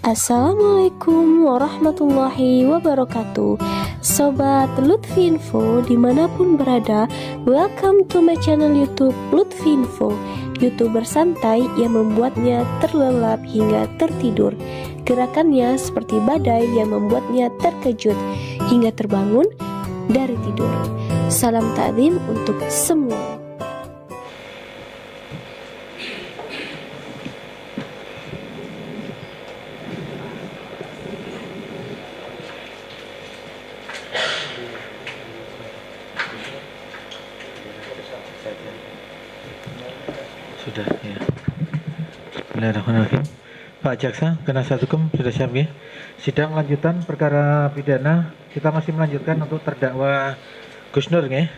Assalamualaikum warahmatullahi wabarakatuh. Sobat Lutfi Info dimanapun berada, welcome to my channel YouTube Lutfi Info, YouTuber santai yang membuatnya terlelap hingga tertidur. Gerakannya seperti badai yang membuatnya terkejut hingga terbangun dari tidur. Salam takdim untuk semua. Sudah ya. Bismillahirrahmanirrahim. Pak Jaksa, penasihat hukum sudah siap ya? Sidang lanjutan perkara pidana, kita masih melanjutkan untuk terdakwa Gus Nur ya.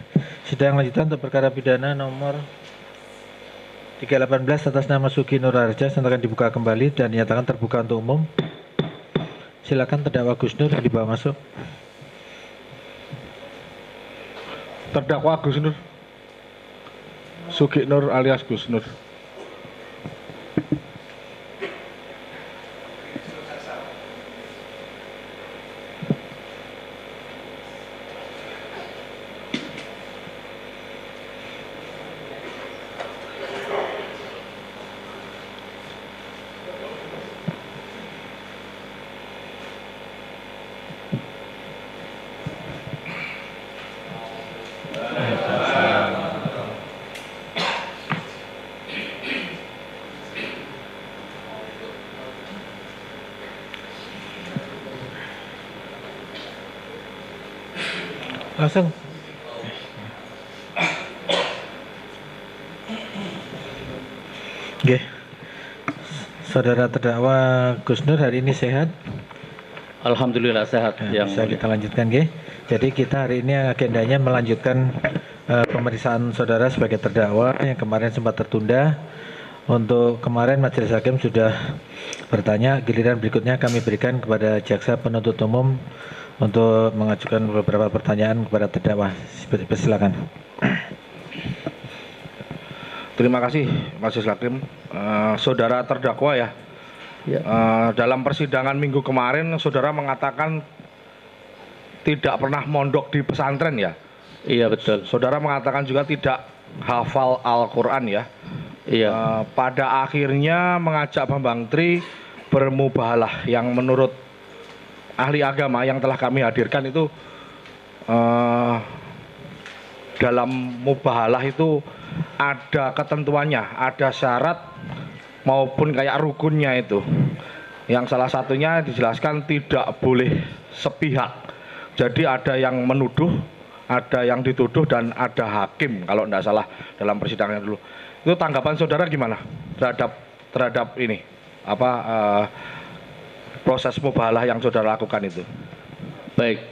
Sidang lanjutan untuk perkara pidana nomor 318 atas nama Sugi Nur Harja akan dibuka kembali dan dinyatakan terbuka untuk umum. Silakan terdakwa Gus Nur dibawa masuk. Terdakwa Gus Nur Sugi Nur alias Gus Nur. Langsung. Oke. Saudara terdakwa Gus Nur hari ini sehat? Alhamdulillah sehat. Ya, bisa kita lanjutkan, Ge. Jadi kita hari ini agendanya melanjutkan pemeriksaan saudara sebagai terdakwa yang kemarin sempat tertunda. Untuk kemarin Majelis Hakim sudah bertanya, giliran berikutnya kami berikan kepada jaksa penuntut umum untuk mengajukan beberapa pertanyaan kepada terdakwa. Silakan. Terima kasih Majelis Hakim. Saudara terdakwa ya. Dalam persidangan minggu kemarin saudara mengatakan tidak pernah mondok di pesantren ya. Iya betul. Saudara mengatakan juga tidak hafal Al-Quran ya. Iya. Pada akhirnya mengajak Bambang Tri bermubahalah yang menurut ahli agama yang telah kami hadirkan itu dalam mubahalah itu ada ketentuannya, ada syarat maupun kayak rukunnya itu. Yang salah satunya dijelaskan tidak boleh sepihak. Jadi ada yang menuduh, ada yang dituduh dan ada hakim kalau tidak salah dalam persidangan dulu. Itu tanggapan saudara gimana terhadap ini proses mubahalah yang saudara lakukan itu? Baik.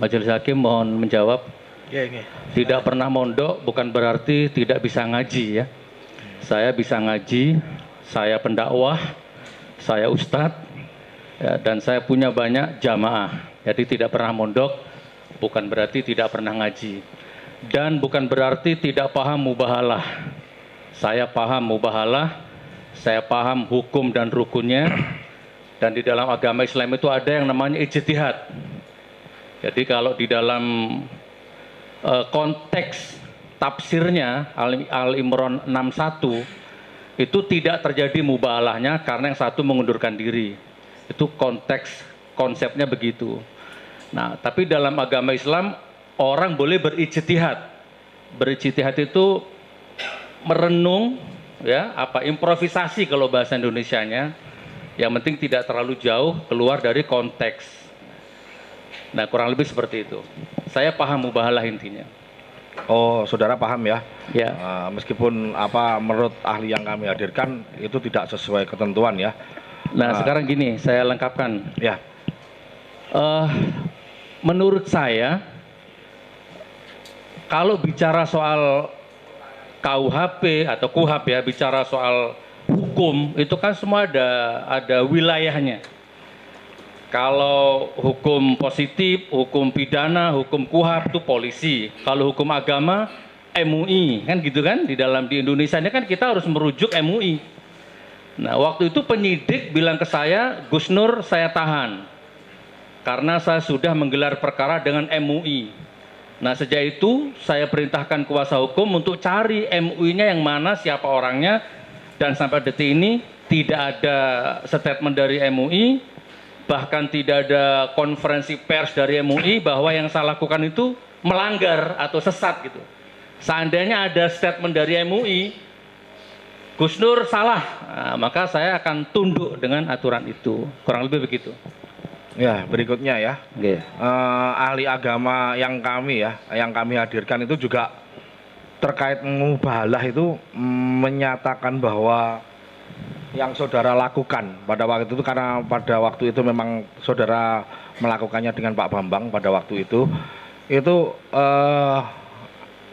Majelis Hakim mohon menjawab. Ya, tidak pernah mondok bukan berarti tidak bisa ngaji ya. Saya bisa ngaji, saya pendakwah, saya ustadz ya, dan saya punya banyak jamaah. Jadi tidak pernah mondok bukan berarti tidak pernah ngaji. Dan bukan berarti tidak paham mubahalah. Saya paham mubahalah, saya paham hukum dan rukunnya. Dan di dalam agama Islam itu ada yang namanya ijtihad. Jadi kalau di dalam konteks tafsirnya Al-Imran 61 itu tidak terjadi mubahalahnya karena yang satu mengundurkan diri. Itu konsepnya begitu. Nah, tapi dalam agama Islam orang boleh berijtihad. Berijtihad itu merenung ya, improvisasi kalau bahasa Indonesianya. Yang penting tidak terlalu jauh keluar dari konteks. Nah, kurang lebih seperti itu. Saya paham mubahalah intinya. Oh, saudara paham ya? Ya. Meskipun menurut ahli yang kami hadirkan itu tidak sesuai ketentuan ya. Nah, sekarang gini, saya lengkapkan. Ya. Menurut saya, kalau bicara soal KUHP atau KUHAP ya, bicara soal hukum itu kan semua ada wilayahnya. Kalau hukum positif, hukum pidana, hukum KUHAP itu polisi. Kalau hukum agama MUI kan gitu kan, di Indonesia ini kan kita harus merujuk MUI. Nah, waktu itu penyidik bilang ke saya, Gus Nur saya tahan karena saya sudah menggelar perkara dengan MUI. Nah, sejak itu saya perintahkan kuasa hukum untuk cari MUI-nya yang mana, siapa orangnya, dan sampai detik ini tidak ada statement dari MUI, bahkan tidak ada konferensi pers dari MUI bahwa yang saya lakukan itu melanggar atau sesat gitu. Seandainya ada statement dari MUI, Gus Nur salah, nah, maka saya akan tunduk dengan aturan itu. Kurang lebih begitu. Ya, berikutnya ya. Okay. Ahli agama yang kami hadirkan itu juga terkait mubahalah itu menyatakan bahwa yang saudara lakukan pada waktu itu, karena pada waktu itu memang saudara melakukannya dengan Pak Bambang pada waktu itu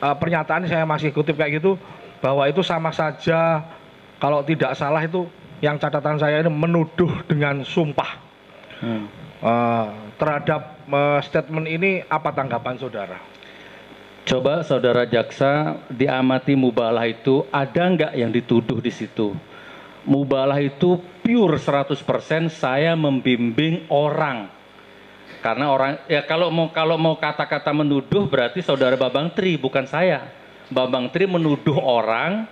pernyataan saya masih kutip kayak gitu, bahwa itu sama saja kalau tidak salah itu yang catatan saya ini menuduh dengan sumpah. Terhadap statement ini apa tanggapan saudara? Coba saudara jaksa diamati mubalah itu ada nggak yang dituduh di situ? Mubalah itu pure 100% saya membimbing orang. Karena orang ya kalau mau kata-kata menuduh berarti saudara Bambang Tri bukan saya. Bambang Tri menuduh orang,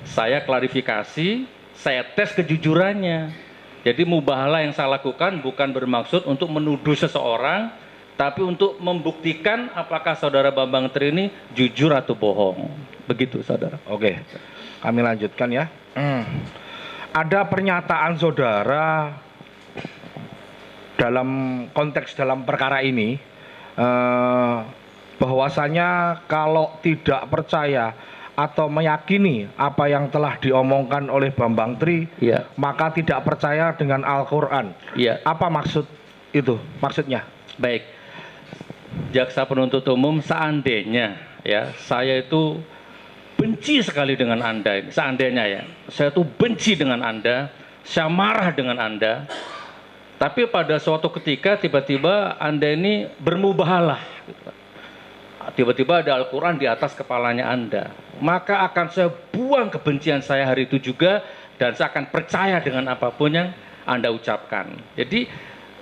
saya klarifikasi, saya tes kejujurannya. Jadi mubahalah yang saya lakukan bukan bermaksud untuk menuduh seseorang, tapi untuk membuktikan apakah saudara Bambang Tri ini jujur atau bohong. Begitu saudara. Oke, kami lanjutkan ya. Ada pernyataan saudara dalam konteks dalam perkara ini, bahwasanya kalau tidak percaya atau meyakini apa yang telah diomongkan oleh Bambang Tri, ya, maka tidak percaya dengan Al-Quran. Ya. Apa maksud itu? Maksudnya? Baik, jaksa penuntut umum, seandainya ya saya itu benci sekali dengan Anda, seandainya ya, saya tuh benci dengan Anda, saya marah dengan Anda, tapi pada suatu ketika tiba-tiba Anda ini bermubahalah, tiba-tiba ada Al-Quran di atas kepalanya Anda, maka akan saya buang kebencian saya hari itu juga, dan saya akan percaya dengan apapun yang Anda ucapkan. Jadi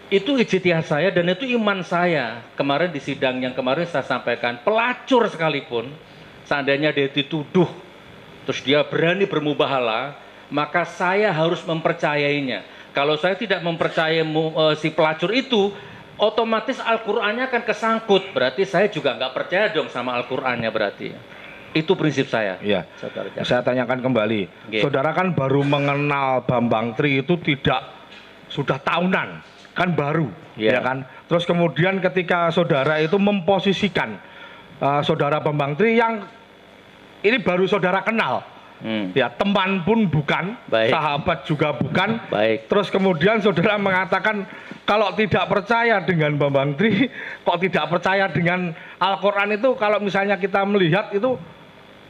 itu ijtihad saya dan itu iman saya. Kemarin di sidang yang kemarin saya sampaikan, pelacur sekalipun, seandainya dia dituduh, terus dia berani bermubahalah, maka saya harus mempercayainya. Kalau saya tidak mempercayai si pelacur itu, otomatis Al-Qur'annya akan kesangkut. Berarti saya juga nggak percaya dong sama Al-Qur'annya berarti. Itu prinsip saya. Iya. Saya tanyakan kembali. Okay. Saudara kan baru mengenal Bambang Tri itu sudah tahunan, kan baru, ya kan. Terus kemudian ketika saudara itu memposisikan saudara Bambang Tri yang ini baru saudara kenal. Ya, teman pun bukan, baik, sahabat juga bukan. Baik. Terus kemudian saudara mengatakan kalau tidak percaya dengan Bambang Tri, kok tidak percaya dengan Al-Quran itu, kalau misalnya kita melihat itu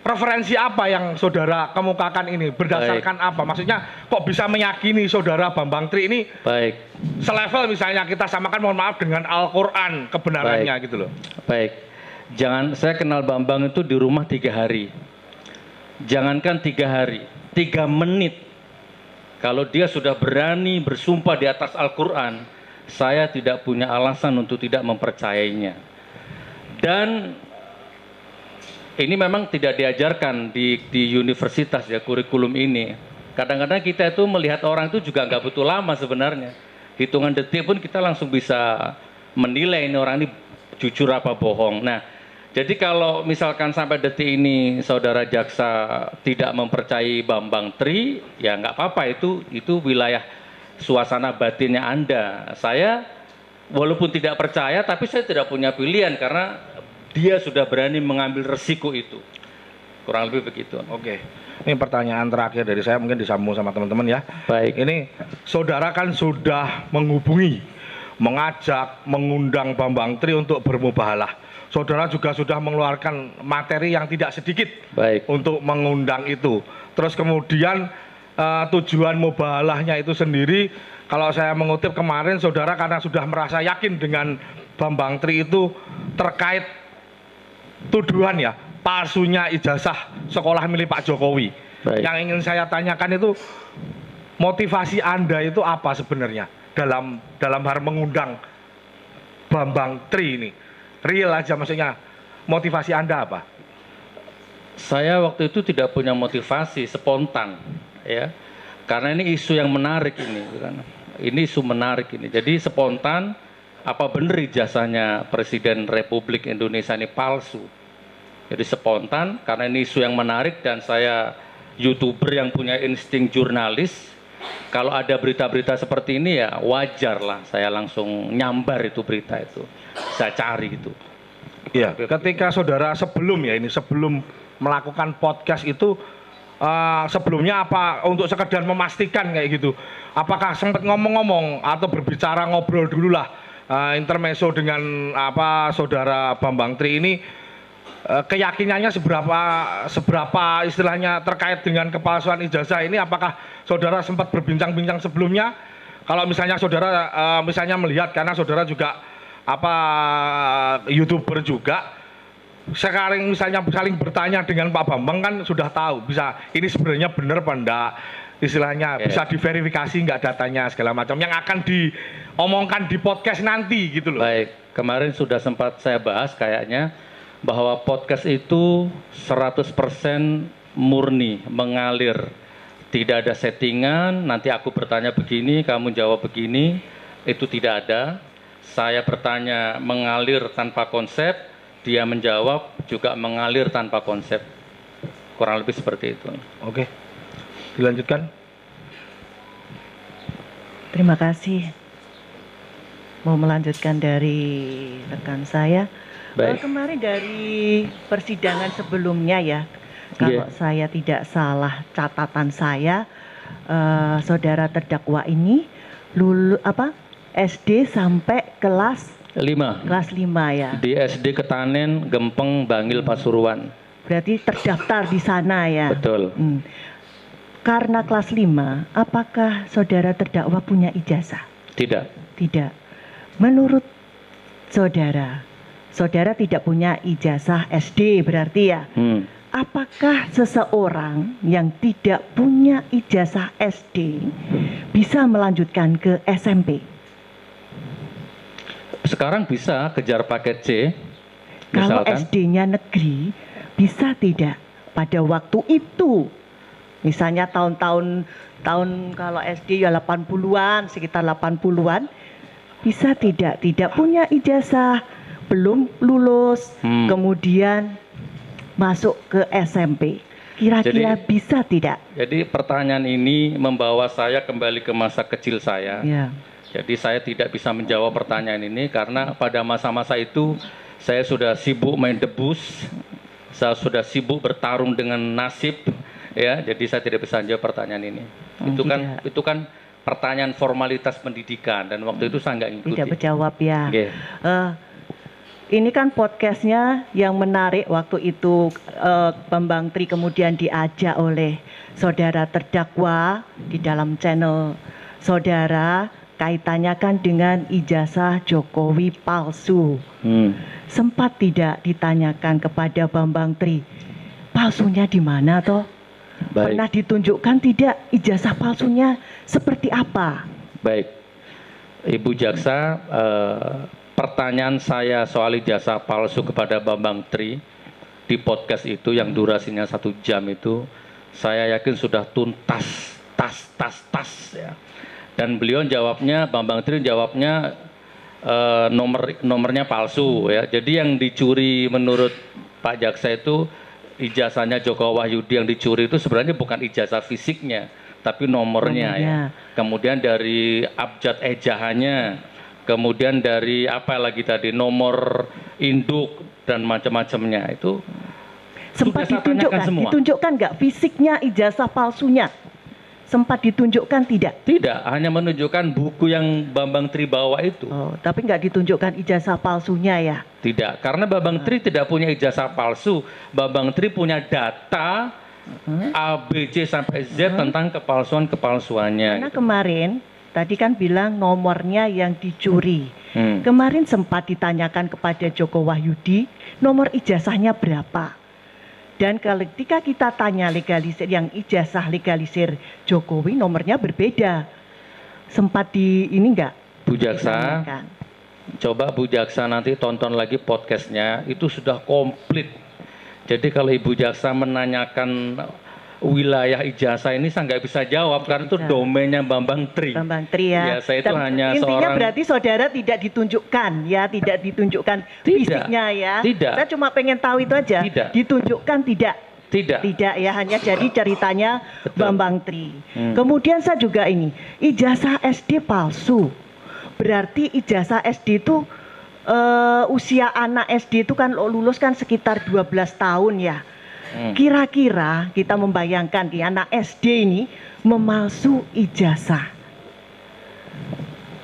referensi apa yang saudara kemukakan ini, berdasarkan baik, apa? Maksudnya kok bisa meyakini saudara Bambang Tri ini baik, selevel misalnya kita samakan, mohon maaf, dengan Al-Quran kebenarannya baik, gitu loh. Baik, jangan, saya kenal Bambang itu di rumah 3 hari. Jangankan 3 hari, 3 menit. Kalau dia sudah berani bersumpah di atas Al-Quran, saya tidak punya alasan untuk tidak mempercayainya. Dan ini memang tidak diajarkan di universitas ya, kurikulum ini. Kadang-kadang kita itu melihat orang itu juga nggak butuh lama sebenarnya. Hitungan detik pun kita langsung bisa menilai ini orang ini jujur apa bohong. Nah, jadi kalau misalkan sampai detik ini saudara jaksa tidak mempercayai Bambang Tri, ya nggak apa-apa, itu wilayah suasana batinnya Anda. Saya walaupun tidak percaya, tapi saya tidak punya pilihan karena dia sudah berani mengambil resiko itu. Kurang lebih begitu. Oke. Ini pertanyaan terakhir dari saya, mungkin disambung sama teman-teman ya. Baik. Ini saudara kan sudah menghubungi, mengajak, mengundang Bambang Tri untuk bermubahalah. Saudara juga sudah mengeluarkan materi yang tidak sedikit baik, untuk mengundang itu. Terus kemudian tujuan mubahalahnya itu sendiri, kalau saya mengutip kemarin, saudara karena sudah merasa yakin dengan Bambang Tri itu terkait tuduhan ya, palsunya ijazah sekolah milik Pak Jokowi. Baik. Yang ingin saya tanyakan itu, motivasi Anda itu apa sebenarnya dalam hal mengundang Bambang Tri ini? Real aja maksudnya, motivasi Anda apa? Saya waktu itu tidak punya motivasi, spontan, ya. Karena ini isu yang menarik ini, kan. Ini isu menarik ini. Jadi spontan, apa benar ijazahnya Presiden Republik Indonesia ini palsu? Jadi spontan, karena ini isu yang menarik dan saya YouTuber yang punya insting jurnalis. Kalau ada berita-berita seperti ini ya wajar lah, saya langsung nyambar itu berita itu, saya cari itu. Iya, ketika saudara sebelum melakukan podcast itu, sebelumnya apa untuk sekedar memastikan kayak gitu, apakah sempat ngomong-ngomong atau berbicara ngobrol dulu lah intermezzo dengan saudara Bambang Tri ini, keyakinannya seberapa istilahnya terkait dengan kepalsuan ijazah ini, apakah saudara sempat berbincang-bincang sebelumnya? Kalau misalnya saudara misalnya melihat, karena saudara juga YouTuber juga, sekarang misalnya saling bertanya dengan Pak Bambang kan sudah tahu bisa ini sebenarnya benar apa enggak, istilahnya bisa diverifikasi enggak datanya segala macam yang akan diomongkan di podcast nanti gitu loh. Baik, kemarin sudah sempat saya bahas kayaknya bahwa podcast itu 100% murni, mengalir. Tidak ada settingan, nanti aku bertanya begini, kamu jawab begini, itu tidak ada. Saya bertanya mengalir tanpa konsep, dia menjawab juga mengalir tanpa konsep. Kurang lebih seperti itu. Oke, dilanjutkan. Terima kasih. Mau melanjutkan dari rekan saya. Baik. Kemarin dari persidangan sebelumnya ya, kalau saya tidak salah catatan saya, saudara terdakwa ini SD sampai kelas 5. Kelas 5 ya. Di SD Ketanen, Gempeng, Bangil, Pasuruan. Berarti terdaftar di sana ya. Betul. Karena kelas 5, apakah saudara terdakwa punya ijazah? Tidak. Tidak. Menurut saudara, saudara tidak punya ijazah SD berarti ya. Apakah seseorang yang tidak punya ijazah SD bisa melanjutkan ke SMP? Sekarang bisa kejar paket C. Kalau Misalkan, SD-nya negeri, bisa tidak pada waktu itu? Misalnya tahun kalau SD ya 80-an, sekitar 80-an, bisa tidak punya ijazah, belum lulus, kemudian masuk ke SMP. Kira-kira bisa tidak? Jadi pertanyaan ini membawa saya kembali ke masa kecil saya. Ya. Jadi saya tidak bisa menjawab pertanyaan ini karena pada masa-masa itu saya sudah sibuk main debus, saya sudah sibuk bertarung dengan nasib, ya. Jadi saya tidak bisa menjawab pertanyaan ini. Itu kan pertanyaan formalitas pendidikan dan waktu itu saya nggak ngikuti. Tidak berjawab ya. Okay. Ini kan podcastnya yang menarik waktu itu, Bambang Tri kemudian diajak oleh saudara terdakwa di dalam channel saudara, kaitannya kan dengan ijazah Jokowi palsu. Sempat tidak ditanyakan kepada Bambang Tri, palsunya di mana toh? Baik. Pernah ditunjukkan tidak ijazah palsunya seperti apa? Baik, Ibu Jaksa, pertanyaan saya soal ijazah palsu kepada Bambang Tri di podcast itu yang durasinya 1 jam itu, saya yakin sudah tuntas, tas ya. Dan beliau jawabnya, Bambang Tri jawabnya nomornya palsu ya. Jadi yang dicuri menurut Pak Jaksa itu ijazahnya Joko Wahyudi yang dicuri itu sebenarnya bukan ijazah fisiknya, tapi nomornya ya. Kemudian dari abjad ejahannya, kemudian dari apa lagi tadi, nomor induk dan macam-macamnya itu. Sempat ditunjukkan nggak fisiknya ijazah palsunya? Sempat ditunjukkan tidak? Tidak, hanya menunjukkan buku yang Bambang Tri bawa itu. Oh, tapi nggak ditunjukkan ijazah palsunya ya? Tidak, karena Bambang Tri tidak punya ijazah palsu. Bambang Tri punya data A, B, C sampai Z tentang kepalsuannya. Karena kemarin tadi kan bilang nomornya yang dicuri. Kemarin sempat ditanyakan kepada Joko Wahyudi, nomor ijazahnya berapa? Dan ketika kita tanya legalisir yang ijazah legalisir Jokowi nomornya berbeda. Sempat di ini enggak? Bu Jaksa, coba Bu Jaksa nanti tonton lagi podcastnya, itu sudah komplit. Jadi kalau Ibu Jaksa menanyakan wilayah ijazah ini saya nggak bisa jawab karena itu domainnya Bambang Tri. Bambang Tri ya. Ya, saya itu hanya intinya seorang. Berarti saudara tidak ditunjukkan ya, tidak ditunjukkan fisiknya ya. Tidak. Saya cuma pengen tahu itu aja. Tidak. Ditunjukkan tidak. Tidak. Tidak ya, hanya jadi ceritanya Betul. Bambang Tri. Kemudian saya juga ini, ijazah SD palsu. Berarti ijazah SD itu usia anak SD itu kan lulus kan sekitar 12 tahun ya. Kira-kira kita membayangkan di anak SD ini memalsu ijazah.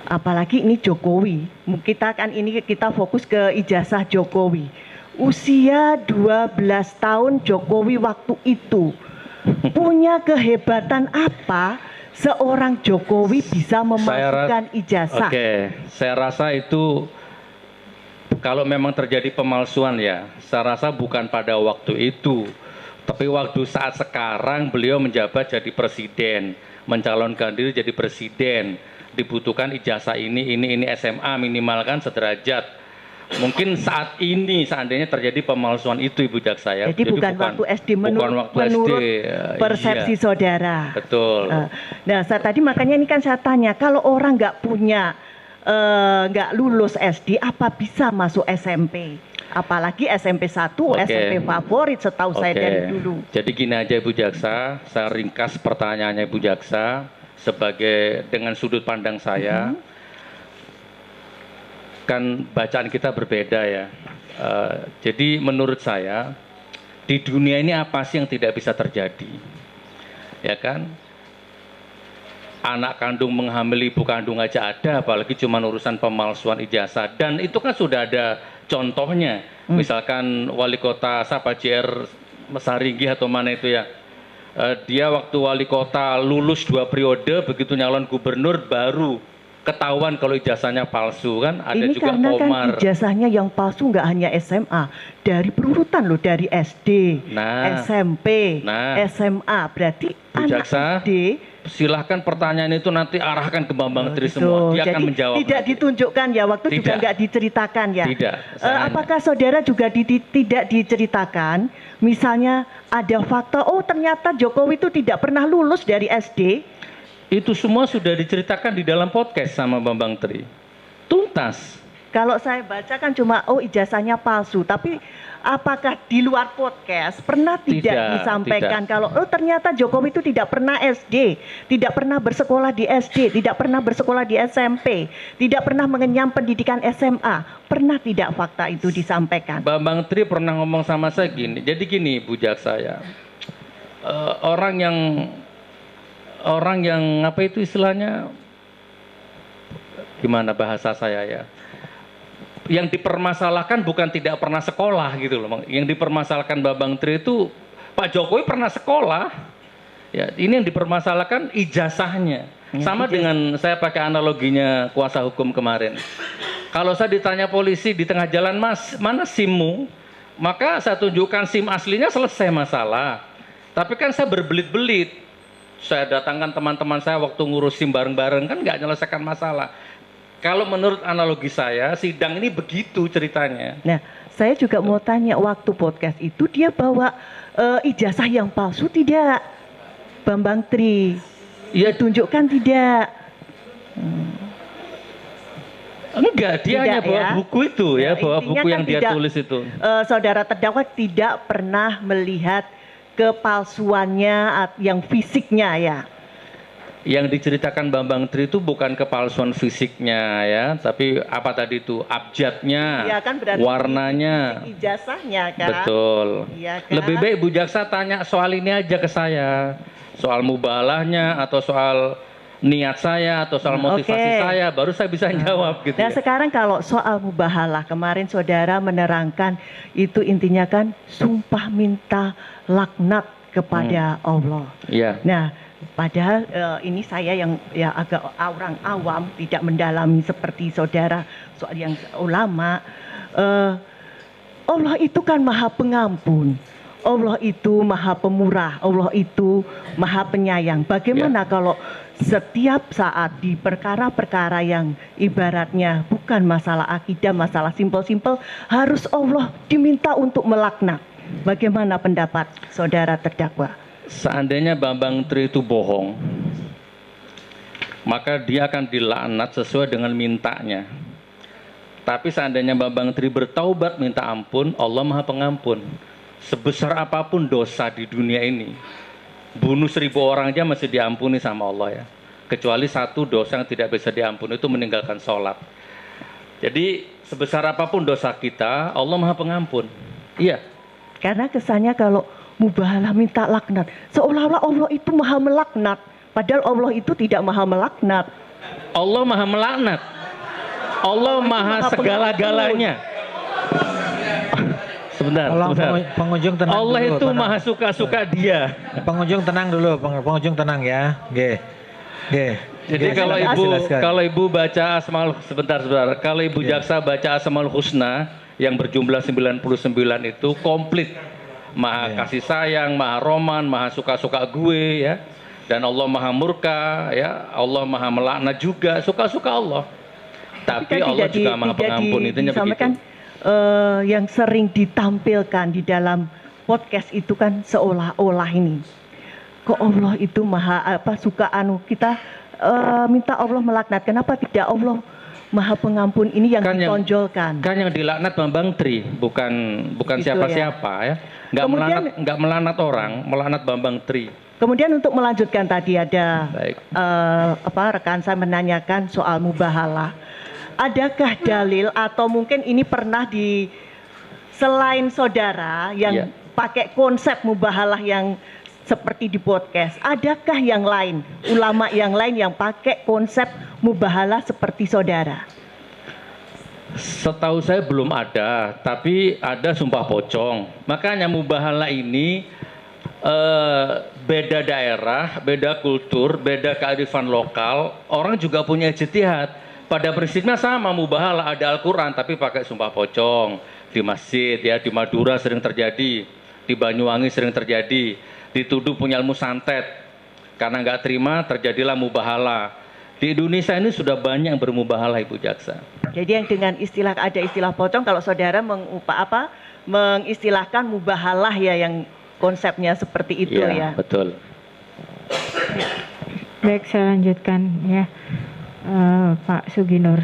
Apalagi ini Jokowi. Kita fokus ke ijazah Jokowi. Usia 12 tahun Jokowi waktu itu punya kehebatan apa seorang Jokowi bisa memalsukan ijazah? Oke, saya rasa itu kalau memang terjadi pemalsuan ya, saya rasa bukan pada waktu itu, tapi waktu saat sekarang beliau menjabat jadi presiden, mencalonkan diri jadi presiden, dibutuhkan ijazah ini SMA minimal kan sederajat. Mungkin saat ini seandainya terjadi pemalsuan itu Ibu Jaksa ya. Jadi bukan waktu SD menurut persepsi iya. saudara. Betul. Nah, tadi makanya ini kan saya tanya, kalau orang nggak punya nggak lulus SD, apa bisa masuk SMP? Apalagi SMP 1, SMP favorit setahu saya dari dulu. Jadi gini aja Ibu Jaksa, saya ringkas pertanyaannya Ibu Jaksa sebagai dengan sudut pandang saya. Kan bacaan kita berbeda ya. Jadi menurut saya di dunia ini apa sih yang tidak bisa terjadi? Ya kan? Anak kandung menghamili ibu kandung aja ada, apalagi cuma urusan pemalsuan ijazah. Dan itu kan sudah ada contohnya. Misalkan wali kota siapa JR Saringi atau mana itu ya. Dia waktu wali kota lulus 2 periode, begitu nyalon gubernur baru ketahuan kalau ijazahnya palsu kan. Ada ini juga karena Omar. Kan ijazahnya yang palsu nggak hanya SMA, dari perurutan loh, dari SD, SMP, SMA. Berarti Bu anak Jaksa, SD. silahkan pertanyaan itu nanti arahkan ke Bambang Tri semua. Dia akan menjawab. Tidak nanti ditunjukkan ya, waktu juga nggak diceritakan ya. Tidak. Apakah saudara juga tidak diceritakan? Misalnya ada fakta, oh ternyata Jokowi itu tidak pernah lulus dari SD. Itu semua sudah diceritakan di dalam podcast sama Bambang Tri. Tuntas. Kalau saya baca kan cuma ijazahnya palsu, tapi apakah di luar podcast pernah tidak disampaikan kalau ternyata Jokowi itu tidak pernah SD, tidak pernah bersekolah di SD, tidak pernah bersekolah di SMP, tidak pernah mengenyam pendidikan SMA. Pernah tidak fakta itu disampaikan? Bambang Tri pernah ngomong sama saya gini. Jadi gini Bu Jaksa ya. Orang yang apa itu istilahnya, gimana bahasa saya ya, yang dipermasalahkan bukan tidak pernah sekolah gitu loh. Yang dipermasalahkan Bambang Tri itu Pak Jokowi pernah sekolah ya, ini yang dipermasalahkan ijazahnya. Sama dengan saya pakai analoginya kuasa hukum kemarin, kalau saya ditanya polisi di tengah jalan, Mas mana SIM-mu, maka saya tunjukkan SIM aslinya, selesai masalah. Tapi kan saya berbelit-belit, saya datangkan teman-teman saya waktu ngurus SIM bareng-bareng, kan nggak menyelesaikan masalah. Kalau menurut analogi saya, sidang ini begitu ceritanya. Nah, saya juga mau tanya, waktu podcast itu dia bawa ijazah yang palsu tidak, Bambang Tri? Ya, tunjukkan tidak? Enggak, dia hanya bawa buku itu ya, bawa buku yang kan dia tulis itu. Saudara terdakwa tidak pernah melihat kepalsuannya yang fisiknya ya. Yang diceritakan Bambang Tri itu bukan kepalsuan fisiknya ya, tapi apa tadi itu, abjadnya, ya, kan warnanya, ijazahnya kan. Betul. Ya, kan? Lebih baik Bu Jaksa tanya soal ini aja ke saya, soal mubalahnya atau soal niat saya atau soal motivasi saya, baru saya bisa jawab gitu. Nah sekarang kalau soal mubahalah, kemarin saudara menerangkan itu intinya kan sumpah minta laknat kepada Allah. Iya. Nah padahal ini saya yang ya agak orang awam, tidak mendalami seperti saudara soal yang ulama. Allah itu kan maha pengampun. Allah itu maha pemurah, Allah itu maha penyayang. Bagaimana kalau setiap saat di perkara-perkara yang ibaratnya bukan masalah akidah, masalah simpel-simpel, harus Allah diminta untuk melaknat. Bagaimana pendapat saudara terdakwa? Seandainya Bambang Tri itu bohong, maka dia akan dilaknat sesuai dengan mintanya. Tapi seandainya Bambang Tri bertaubat minta ampun, Allah maha pengampun. Sebesar apapun dosa di dunia ini, bunuh 1000 orang aja masih diampuni sama Allah ya. Kecuali satu dosa yang tidak bisa diampuni, itu meninggalkan sholat. Jadi sebesar apapun dosa kita, Allah maha pengampun. Iya. Karena kesannya kalau mubahalah minta laknat, seolah-olah Allah itu maha melaknat. Padahal Allah itu tidak maha melaknat. Allah maha melaknat. Allah maha segala-galanya. Sebentar, Tolong sebentar. pengunjung tenang Allah dulu, itu tenang. maha suka-suka dia. Pengunjung tenang dulu, pengunjung tenang ya. Oke. Jadi kalau ibu baca Asmaul sebentar. Kalau ibu jaksa baca Asmaul Husna yang berjumlah 99 itu komplit. Maha kasih sayang, maha roman, maha suka-suka gue ya. Dan Allah maha murka ya. Allah maha melaknat juga, suka-suka Allah. Tapi kan Allah juga maha pengampun, intinya begitu. Yang sering ditampilkan di dalam podcast itu kan seolah-olah ini kok Allah itu maha suka kita minta Allah melaknat. Kenapa tidak Allah maha pengampun ini yang ditonjolkan? Kan yang dilaknat Bambang Tri, bukan siapa-siapa ya. Nggak melaknat orang, melaknat Bambang Tri. Kemudian untuk melanjutkan tadi ada rekan saya menanyakan soal mubahalah. Adakah dalil atau mungkin ini pernah selain saudara yang pakai konsep mubahalah yang seperti di podcast, adakah yang lain, ulama yang lain yang pakai konsep mubahalah seperti saudara? Setahu saya belum ada, tapi ada sumpah pocong. Makanya mubahalah ini beda daerah, beda kultur, beda kearifan lokal, orang juga punya ijtihad. Pada prinsipnya sama, mubahalah ada Al-Quran tapi pakai sumpah pocong. Di masjid ya, di Madura sering terjadi, di Banyuwangi sering terjadi, dituduh punya ilmu santet. Karena nggak terima terjadilah mubahalah. Di Indonesia ini sudah banyak yang bermubahalah Ibu Jaksa. Jadi yang dengan ada istilah pocong, kalau saudara mengistilahkan mubahalah ya, yang konsepnya seperti itu ya. Betul. Baik, saya lanjutkan ya. Pak Suginur,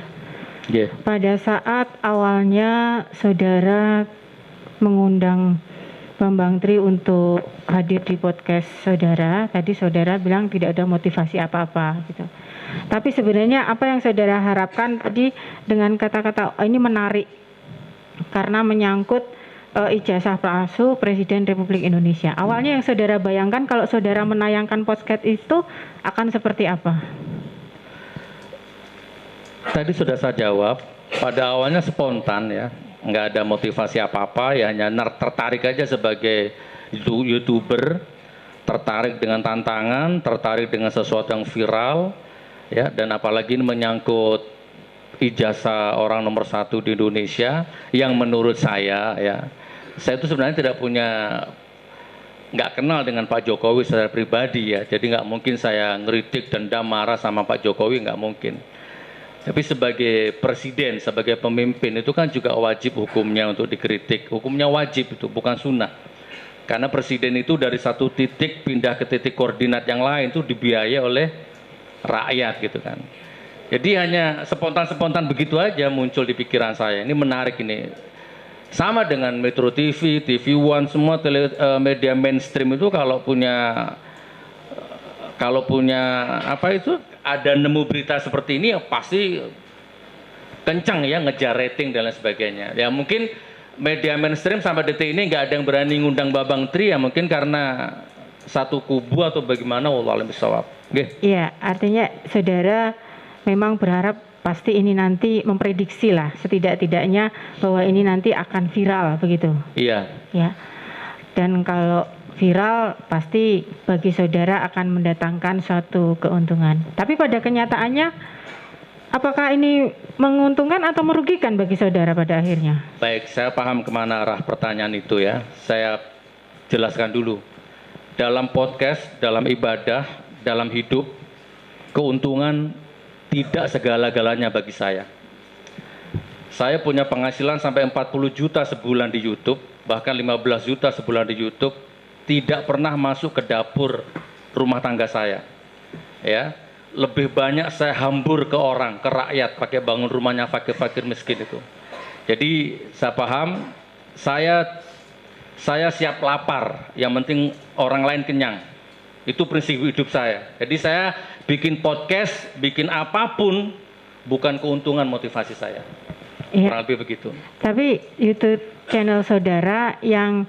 pada saat awalnya saudara mengundang Bambang Tri untuk hadir di podcast saudara, tadi saudara bilang tidak ada motivasi apa-apa gitu. Tapi sebenarnya apa yang saudara harapkan tadi dengan kata-kata ini menarik karena menyangkut ijazah palsu Presiden Republik Indonesia. Awalnya yang saudara bayangkan kalau saudara menayangkan podcast itu akan seperti apa? Tadi sudah saya jawab, pada awalnya spontan ya, nggak ada motivasi apa-apa, ya hanya tertarik aja sebagai YouTuber, tertarik dengan tantangan, tertarik dengan sesuatu yang viral, ya, dan apalagi ini menyangkut ijazah orang nomor 1 di Indonesia, yang menurut saya ya, saya itu sebenarnya nggak kenal dengan Pak Jokowi secara pribadi ya, jadi nggak mungkin saya ngeritik, dendam, marah sama Pak Jokowi, nggak mungkin. Tapi sebagai presiden, sebagai pemimpin itu kan juga wajib hukumnya untuk dikritik. Hukumnya wajib itu, bukan sunnah. Karena presiden itu dari satu titik pindah ke titik koordinat yang lain itu dibiayai oleh rakyat gitu kan. Jadi hanya spontan-spontan begitu aja muncul di pikiran saya. Ini menarik ini. Sama dengan Metro TV, TV One, semua media mainstream itu kalau punya apa itu, ada nemu berita seperti ini ya pasti kencang ya ngejar rating dan lain sebagainya. Ya mungkin media mainstream sampai detik ini nggak ada yang berani ngundang Bambang Tri ya, mungkin karena satu kubu atau bagaimana, wallahu a'lam bishawab. Iya, artinya saudara memang berharap pasti ini nanti memprediksi lah setidak-tidaknya bahwa ini nanti akan viral begitu. Iya. Ya. Dan kalau viral pasti bagi saudara akan mendatangkan suatu keuntungan. Tapi pada kenyataannya apakah ini menguntungkan atau merugikan bagi saudara pada akhirnya? Baik, saya paham kemana arah pertanyaan itu ya. Saya jelaskan dulu. Dalam podcast, dalam ibadah, dalam hidup, keuntungan tidak segala-galanya bagi saya. Saya punya penghasilan sampai 40 juta sebulan di YouTube, bahkan 15 juta sebulan di YouTube, tidak pernah masuk ke dapur rumah tangga saya. Ya, lebih banyak saya hambur ke orang, ke rakyat, pakai bangun rumahnya fakir-fakir miskin itu. Jadi saya paham, saya siap lapar, yang penting orang lain kenyang. Itu prinsip hidup saya. Jadi saya bikin podcast, bikin apapun, bukan keuntungan motivasi saya. Iya. Kurang lebih begitu. Tapi YouTube channel saudara yang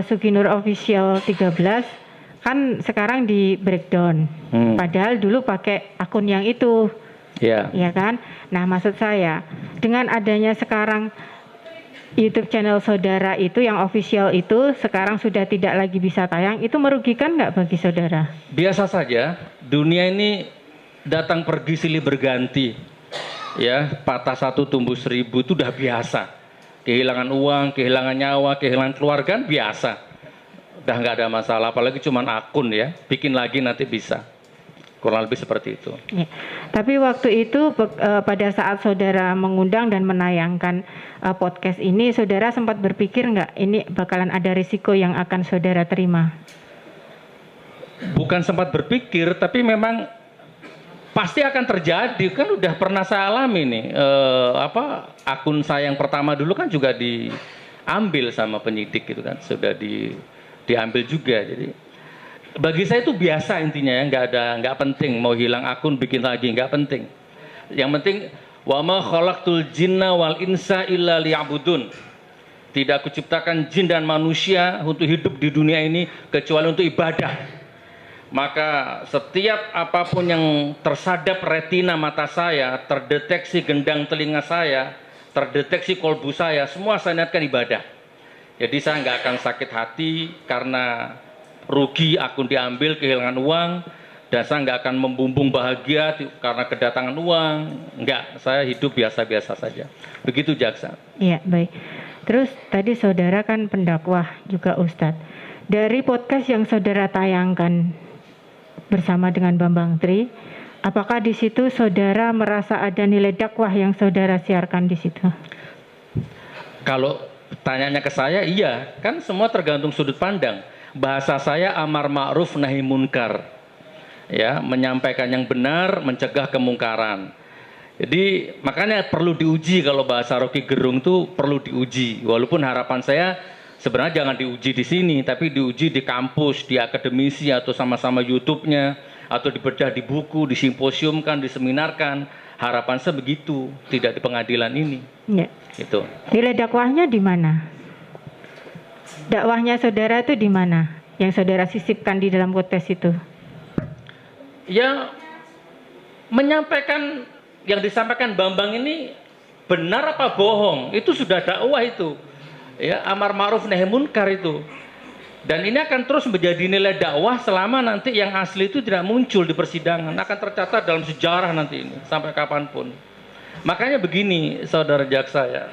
Suginur Official 13 kan sekarang di breakdown. Padahal dulu pakai akun yang itu. Iya. Ya kan? Nah, maksud saya dengan adanya sekarang YouTube channel saudara itu yang official itu sekarang sudah tidak lagi bisa tayang, itu merugikan nggak bagi saudara? Biasa saja, dunia ini datang pergi silih berganti. Ya, patah satu tumbuh 1000 itu udah biasa. Kehilangan uang, kehilangan nyawa, kehilangan keluarga biasa. Udah nggak ada masalah, apalagi cuma akun ya, bikin lagi nanti bisa. Kurang lebih seperti itu. Ya. Tapi waktu itu pada saat saudara mengundang dan menayangkan podcast ini, saudara sempat berpikir nggak ini bakalan ada risiko yang akan saudara terima? Bukan sempat berpikir, tapi memang pasti akan terjadi. Kan udah pernah saya alami nih. Akun saya yang pertama dulu kan juga diambil sama penyidik gitu kan, sudah diambil juga. Jadi bagi saya itu biasa intinya ya, nggak penting mau hilang akun bikin lagi, nggak penting. Yang penting wa ma khalaqtul jinna wal insa illa liya'budun. Tidak aku ciptakan jin dan manusia untuk hidup di dunia ini kecuali untuk ibadah. Maka setiap apapun yang tersadap retina mata saya, terdeteksi gendang telinga saya, terdeteksi kolbu saya, semua saya niatkan ibadah. Jadi saya nggak akan sakit hati karena rugi akun diambil, kehilangan uang, dan saya nggak akan membumbung bahagia karena kedatangan uang. Enggak, saya hidup biasa-biasa saja. Begitu jaksa. Iya, baik. Terus tadi saudara kan pendakwah juga Ustadz. Dari podcast yang saudara tayangkan bersama dengan Bambang Tri, apakah di situ saudara merasa ada nilai dakwah yang saudara siarkan di situ? Kalau tanyanya ke saya, iya. Kan semua tergantung sudut pandang. Bahasa saya amar ma'ruf nahi munkar, ya, menyampaikan yang benar, mencegah kemungkaran. Jadi makanya perlu diuji, kalau bahasa Rocky Gerung tuh perlu diuji. Walaupun harapan saya sebenarnya jangan diuji di sini, tapi diuji di kampus, di akademisi atau sama-sama YouTube-nya, atau dibedah di buku, disimposiumkan, diseminarkan. Harapan saya begitu, tidak di pengadilan ini. Ya. Itu. Nilai dakwahnya di mana? Dakwahnya saudara itu di mana? Yang saudara sisipkan di dalam podcast itu? Ya, menyampaikan yang disampaikan Bambang ini benar apa bohong? Itu sudah dakwah itu. Ya, amar ma'ruf nahi munkar itu. Dan ini akan terus menjadi nilai dakwah selama nanti yang asli itu tidak muncul di persidangan, akan tercatat dalam sejarah nanti ini sampai kapanpun. Makanya begini, saudara jaksa ya.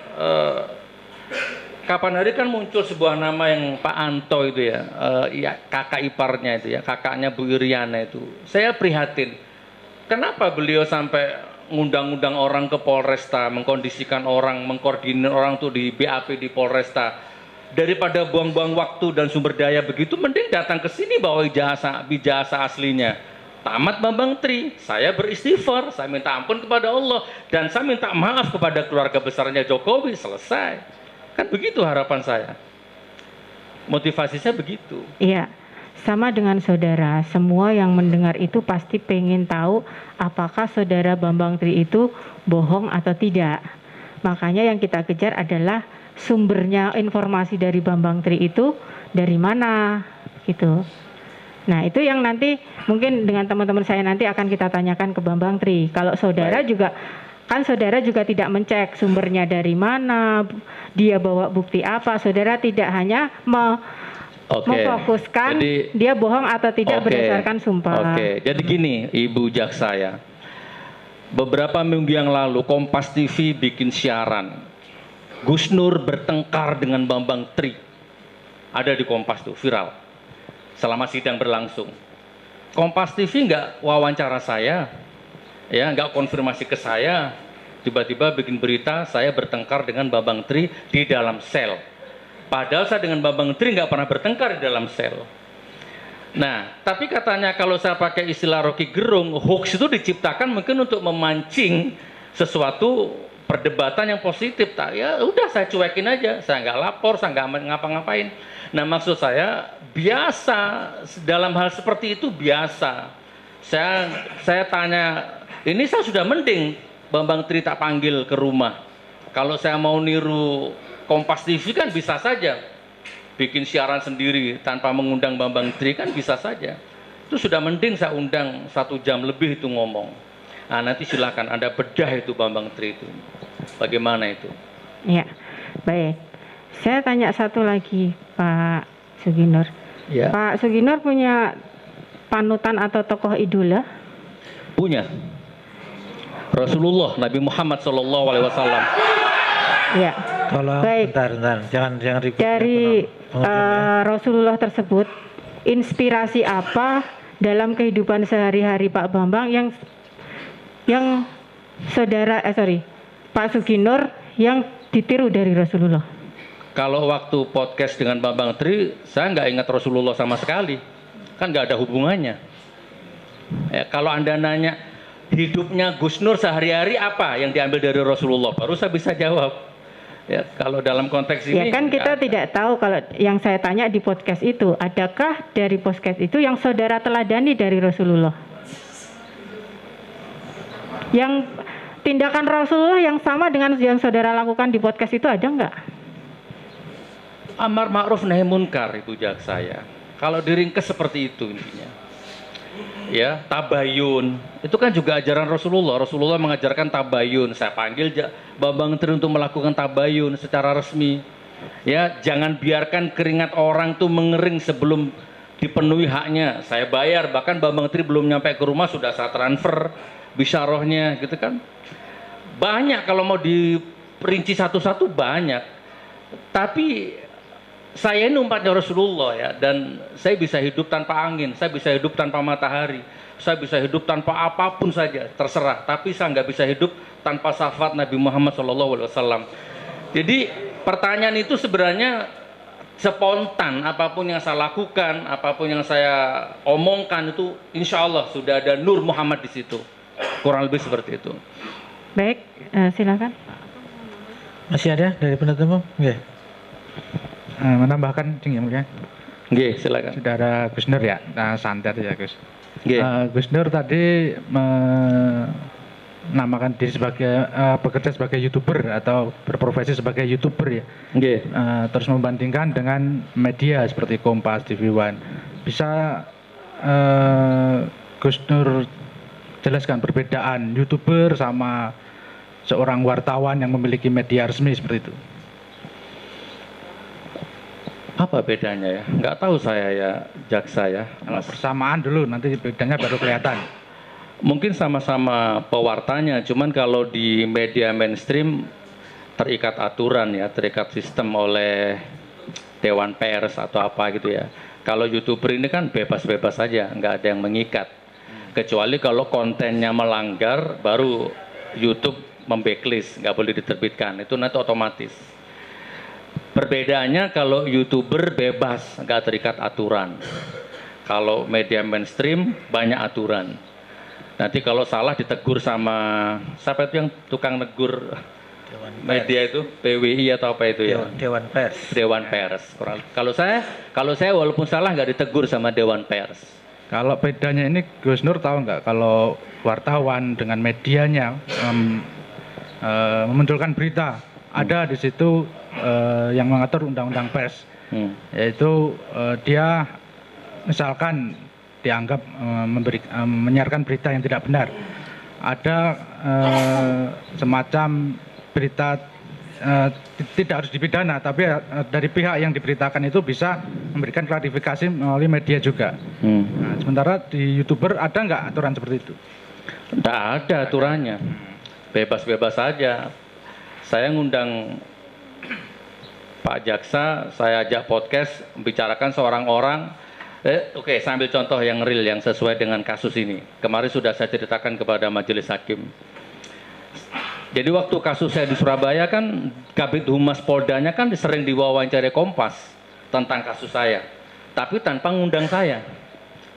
Kapan hari kan muncul sebuah nama yang Pak Anto itu ya, kakak iparnya itu ya, kakaknya Bu Iriana itu. Saya prihatin, kenapa beliau sampai ngundang-undang orang ke Polresta, mengkondisikan orang, mengkoordinir orang tuh di BAP di Polresta. Daripada buang-buang waktu dan sumber daya begitu, mending datang ke sini bawa ijazah aslinya. Tamat Bambang Tri, saya beristighfar, saya minta ampun kepada Allah, dan saya minta maaf kepada keluarga besarnya Jokowi, selesai. Kan begitu harapan saya. Motivasi saya begitu. Iya, sama dengan saudara. Semua yang mendengar itu pasti pengen tahu apakah saudara Bambang Tri itu bohong atau tidak. Makanya yang kita kejar adalah sumbernya informasi dari Bambang Tri itu dari mana gitu. Nah itu yang nanti mungkin dengan teman-teman saya nanti akan kita tanyakan ke Bambang Tri. Kalau saudara juga kan saudara juga tidak mencek sumbernya dari mana, dia bawa bukti apa. Saudara tidak hanya memfokuskan jadi, dia bohong atau tidak berdasarkan sumpah. Jadi gini Ibu Jaksa ya, beberapa minggu yang lalu Kompas TV bikin siaran, Gus Nur bertengkar dengan Bambang Tri. ada di Kompas tuh, viral. Selama sidang berlangsung. Kompas TV nggak wawancara saya, ya nggak konfirmasi ke saya, tiba-tiba bikin berita saya bertengkar dengan Bambang Tri di dalam sel. Padahal saya dengan Bambang Tri nggak pernah bertengkar di dalam sel. Nah, tapi katanya kalau saya pakai istilah Rocky Gerung, hoax itu diciptakan mungkin untuk memancing sesuatu perdebatan yang positif. Ya udah saya cuekin aja, saya nggak lapor, saya nggak ngapa-ngapain. Nah, maksud saya biasa dalam hal seperti itu biasa. Saya tanya, ini saya sudah mending Bambang Tri tak panggil ke rumah. Kalau saya mau niru Kompas TV kan bisa saja. Bikin siaran sendiri tanpa mengundang Bambang Tri kan bisa saja. Itu sudah mending saya undang 1 jam lebih itu ngomong. Nah, nanti silakan Anda bedah itu Bambang Tri itu. Bagaimana itu? Ya, baik. Saya tanya satu lagi Pak Suginur. Ya. Pak Suginur punya panutan atau tokoh idola? Punya. Rasulullah Nabi Muhammad SAW. Ya. Kalau baik. Bentar, jangan ribut. Dari Rasulullah tersebut, inspirasi apa dalam kehidupan sehari-hari Pak Bambang yang Pak Suginur yang ditiru dari Rasulullah? Kalau waktu podcast dengan Bambang Tri, saya nggak ingat Rasulullah sama sekali, kan nggak ada hubungannya. Ya, kalau Anda nanya hidupnya Gus Nur sehari-hari apa yang diambil dari Rasulullah, baru saya bisa jawab. Ya, kalau dalam konteks ini ya kan kita tidak tahu. Kalau yang saya tanya di podcast itu, adakah dari podcast itu yang saudara teladani dari Rasulullah? Yang tindakan Rasulullah yang sama dengan yang saudara lakukan di podcast itu ada nggak? Amar ma'ruf nahi munkar itu jak saya. Kalau diringkes seperti itu intinya. Ya, tabayun. Itu kan juga ajaran Rasulullah. Rasulullah mengajarkan tabayun. Saya panggil Bambang Tri untuk melakukan tabayun secara resmi. Ya, jangan biarkan keringat orang tuh mengering sebelum dipenuhi haknya. Saya bayar, bahkan Bambang Tri belum nyampe ke rumah sudah saya transfer bisyarahnya gitu kan. Banyak kalau mau diperinci satu-satu banyak. Tapi saya ini umatnya Rasulullah ya, dan saya bisa hidup tanpa angin, saya bisa hidup tanpa matahari, saya bisa hidup tanpa apapun saja, terserah. Tapi saya nggak bisa hidup tanpa syafaat Nabi Muhammad SAW. Jadi pertanyaan itu sebenarnya spontan, apapun yang saya lakukan, apapun yang saya omongkan itu, insya Allah sudah ada Nur Muhammad di situ. Kurang lebih seperti itu. Baik, silakan. Masih ada dari penutup? Nggih. Menambahkan yang mulia. Nggih, silakan. Saudara Gus Nur ya, santet ya Gus. Nggih. Gus Nur tadi menamakan diri sebagai bekerja sebagai YouTuber atau berprofesi sebagai YouTuber ya. Nggih. Terus membandingkan dengan media seperti Kompas, TV One. Bisa Gus Nur jelaskan perbedaan YouTuber sama seorang wartawan yang memiliki media resmi seperti itu? Apa bedanya ya? Nggak tahu saya ya, jaksa ya. Kalau persamaan dulu, nanti bedanya baru kelihatan. Mungkin sama-sama pewartanya, cuman kalau di media mainstream terikat aturan ya, terikat sistem oleh Dewan Pers atau apa gitu ya. Kalau YouTuber ini kan bebas-bebas saja, nggak ada yang mengikat. Kecuali kalau kontennya melanggar, baru YouTube membacklist, nggak boleh diterbitkan. Itu nanti otomatis. Perbedaannya kalau YouTuber bebas, nggak terikat aturan. Kalau media mainstream banyak aturan. Nanti kalau salah ditegur sama siapa itu yang tukang negur media itu, PWI atau apa itu ya? Dewan Pers. Dewan Pers. Kalau saya walaupun salah nggak ditegur sama Dewan Pers. Kalau bedanya ini Gus Nur tahu nggak kalau wartawan dengan medianya memunculkan berita, ada di situ yang mengatur undang-undang pers, yaitu dia misalkan dianggap menyiarkan berita yang tidak benar, ada semacam berita tidak harus dipidana, tapi dari pihak yang diberitakan itu bisa memberikan klarifikasi melalui media juga. Nah, sementara di YouTuber ada nggak aturan seperti itu? Tidak ada aturannya, bebas-bebas saja. Saya ngundang Pak Jaksa, saya ajak podcast membicarakan seorang orang. Oke, saya ambil contoh yang real, yang sesuai dengan kasus ini. Kemarin sudah saya ceritakan kepada majelis hakim. Jadi waktu kasus saya di Surabaya kan, Kabid Humas Poldanya kan sering diwawancara Kompas tentang kasus saya, tapi tanpa ngundang saya,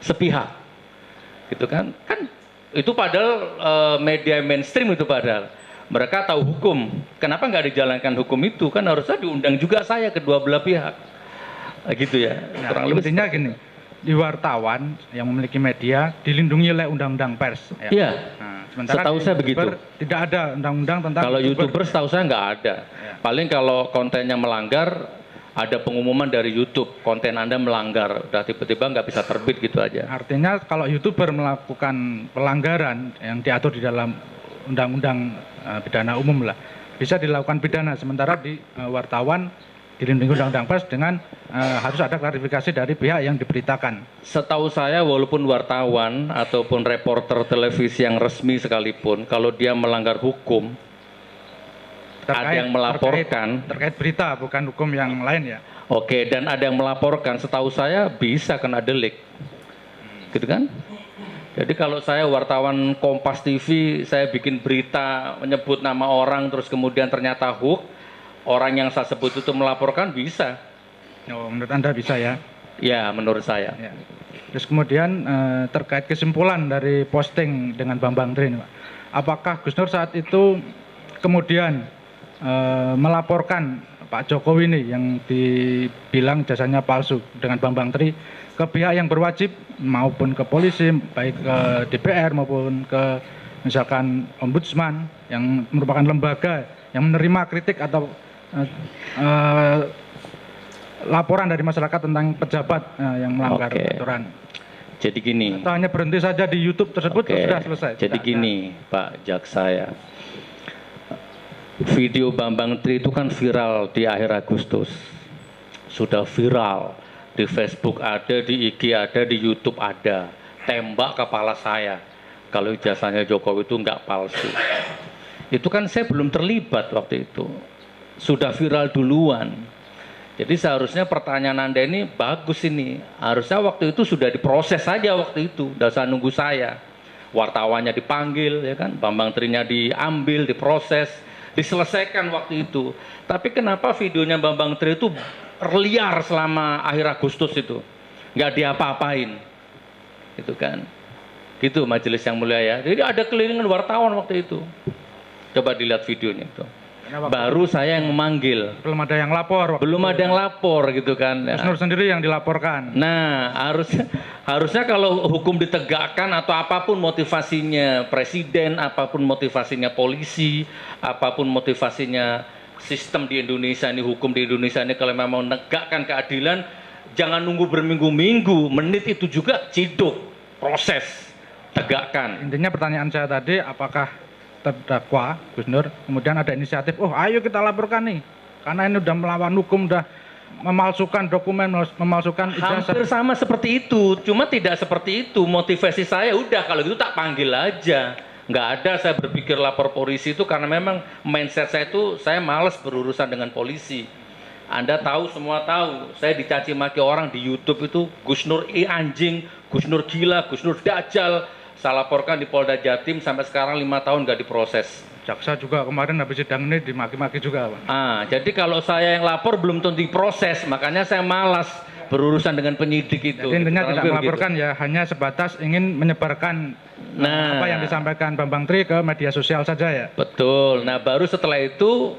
sepihak, gitu kan? Kan itu padahal media mainstream itu padahal. Mereka tahu hukum, kenapa nggak dijalankan hukum itu? Kan harusnya diundang juga saya, kedua belah pihak, gitu ya. Nah, intinya gini, di wartawan yang memiliki media dilindungi oleh undang-undang pers. Ya. Iya. Nah, sementara setahu saya begitu. Tidak ada undang-undang tentang kalau YouTuber setahu saya nggak ada. Ya. Paling kalau kontennya melanggar, ada pengumuman dari YouTube, konten Anda melanggar, udah tiba-tiba nggak bisa terbit gitu aja. Artinya kalau YouTuber melakukan pelanggaran yang diatur di dalam undang-undang pidana umum lah, bisa dilakukan pidana, sementara di wartawan dilindungi undang-undang pers dengan harus ada klarifikasi dari pihak yang diberitakan. Setahu saya walaupun wartawan ataupun reporter televisi yang resmi sekalipun, kalau dia melanggar hukum, ada yang melaporkan. Terkait berita, bukan hukum yang lain ya. Oke, dan ada yang melaporkan, setahu saya bisa kena delik. Gitu kan? Jadi kalau saya wartawan Kompas TV, saya bikin berita menyebut nama orang, terus kemudian ternyata hoax, orang yang saya sebut itu melaporkan, bisa. Oh, menurut Anda bisa ya? Ya, menurut saya. Ya. Terus kemudian terkait kesimpulan dari posting dengan Bambang Tri, Pak. Apakah Gus Nur saat itu kemudian melaporkan Pak Jokowi ini yang dibilang jasanya palsu dengan Bambang Tri ke pihak yang berwajib, maupun ke polisi, baik ke DPR maupun ke misalkan Ombudsman yang merupakan lembaga yang menerima kritik atau laporan dari masyarakat tentang pejabat yang melanggar aturan. Jadi gini. Atau hanya berhenti saja di YouTube tersebut sudah selesai. Jadi gini, Pak Jaksa ya. Video Bambang Tri itu kan viral di akhir Agustus. Sudah viral. Di Facebook ada, di IG ada, di YouTube ada. Tembak kepala saya. Kalau ijazahnya Jokowi itu nggak palsu. Itu kan saya belum terlibat waktu itu. Sudah viral duluan. Jadi seharusnya pertanyaan Anda ini bagus ini. Harusnya waktu itu sudah diproses saja waktu itu. Nggak usah nunggu saya. Wartawannya dipanggil, ya kan? Bambang Trinya diambil, diproses, diselesaikan waktu itu. Tapi kenapa videonya Bambang Tri itu liar selama akhir Agustus itu, nggak diapa-apain, gitu kan? Gitu majelis yang mulia ya. Jadi ada kelilingan wartawan waktu itu. Coba dilihat videonya itu. Baru saya yang memanggil. Belum ada yang lapor. Belum ada yang lapor gitu kan. Gus Nur sendiri yang dilaporkan. Nah, harusnya kalau hukum ditegakkan atau apapun motivasinya presiden, apapun motivasinya polisi, apapun motivasinya sistem di Indonesia ini, hukum di Indonesia ini, kalau memang menegakkan keadilan, jangan nunggu berminggu-minggu, menit itu juga ciduk, proses, tegakkan. Intinya pertanyaan saya tadi, apakah terdakwa Gus Nur kemudian ada inisiatif, oh ayo kita laporkan nih, karena ini udah melawan hukum, udah memalsukan dokumen, memalsukan ijazah. Hampir sama seperti itu, cuma tidak seperti itu. Motivasi saya udah kalau gitu tak panggil aja. Nggak ada saya berpikir lapor polisi itu, karena memang mindset saya itu saya malas berurusan dengan polisi. Anda tahu, semua tahu, saya dicaci maki orang di YouTube itu Gus Nur anjing, Gus Nur gila, Gus Nur dajal. Saya laporkan di Polda Jatim sampai sekarang 5 tahun nggak diproses. Jaksa juga kemarin habis sidang ini dimaki-maki juga, Pak. Jadi kalau saya yang lapor belum tentu diproses, makanya saya malas berurusan dengan penyidik itu. Jadi intinya tidak melaporkan ya, hanya sebatas ingin menyebarkan apa yang disampaikan Bambang Tri ke media sosial saja ya. Betul. Nah baru setelah itu,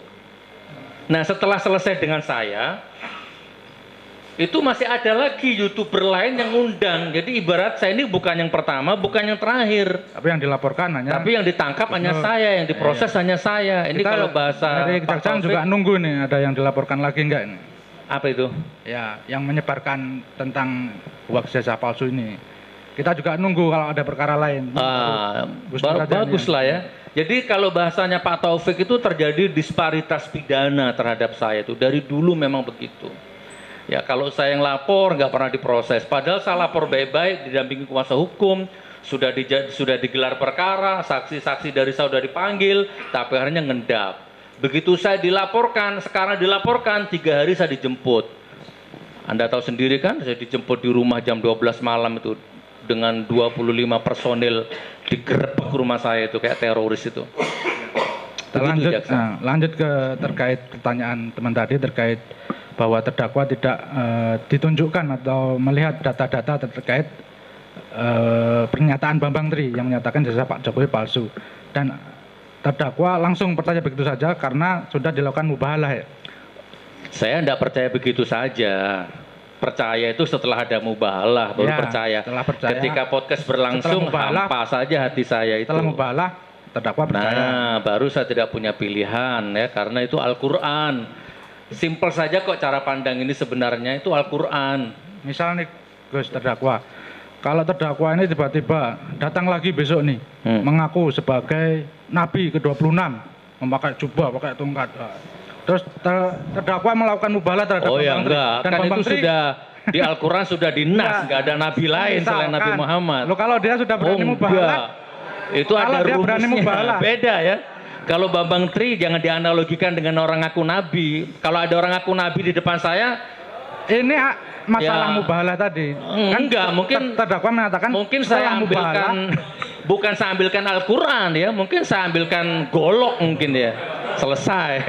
setelah selesai dengan saya, itu masih ada lagi YouTuber lain yang undang. Jadi ibarat saya ini bukan yang pertama, bukan yang terakhir. Tapi yang dilaporkan hanya. Tapi yang ditangkap hanya saya, yang diproses hanya saya. Ini kita, kalau bahasa dari kejaksaan juga nunggu nih, ada yang dilaporkan lagi enggak ini? Apa itu? Ya, yang menyebarkan tentang hoax ijazah palsu ini. Kita juga nunggu kalau ada perkara lain. Bagus lah ya. Jadi kalau bahasanya Pak Taufik itu terjadi disparitas pidana terhadap saya itu. Dari dulu memang begitu. Ya kalau saya yang lapor nggak pernah diproses. Padahal saya lapor baik-baik, didampingi kuasa hukum, sudah digelar perkara, saksi-saksi dari saya sudah dipanggil, tapi akhirnya ngendap. Begitu saya dilaporkan, sekarang dilaporkan 3 hari saya dijemput. Anda tahu sendiri kan, saya dijemput di rumah jam 12 malam itu dengan 25 personil digerebek rumah saya itu kayak teroris itu. Lanjut ke terkait pertanyaan teman tadi terkait bahwa terdakwa tidak ditunjukkan atau melihat data-data terkait pernyataan Bambang Tri yang menyatakan jasa Pak Jokowi palsu, dan terdakwa langsung percaya begitu saja karena sudah dilakukan mubahalah ya. Saya tidak percaya begitu saja. Percaya itu setelah ada mubahalah baru percaya. Ketika podcast berlangsung hampa saja hati saya itu. Setelah mubahalah terdakwa percaya. Nah, baru saya tidak punya pilihan ya, karena itu Al-Qur'an. Simpel saja kok cara pandang ini, sebenarnya itu Al-Qur'an. Misal nih Gus, terdakwa, kalau terdakwa ini tiba-tiba datang lagi besok nih, mengaku sebagai Nabi ke-26, memakai jubah, pakai tongkat. Terus terdakwa melakukan mubahalah terhadap Bambang Tri. Dan kan Bambang itu Tri sudah di Al-Quran sudah dinas, nggak ada Nabi lain selain Nabi Muhammad. Loh, kalau dia sudah berani mubahalah, itu ada rumusnya, beda ya. Kalau Bambang Tri jangan dianalogikan dengan orang ngaku Nabi. Kalau ada orang ngaku Nabi di depan saya, ini masalah mubahalah tadi. Enggak, mungkin terdakwa mengatakan mungkin saya ambilkan, bukan saya ambilkan Al-Quran ya, mungkin saya ambilkan golok mungkin ya. Selesai.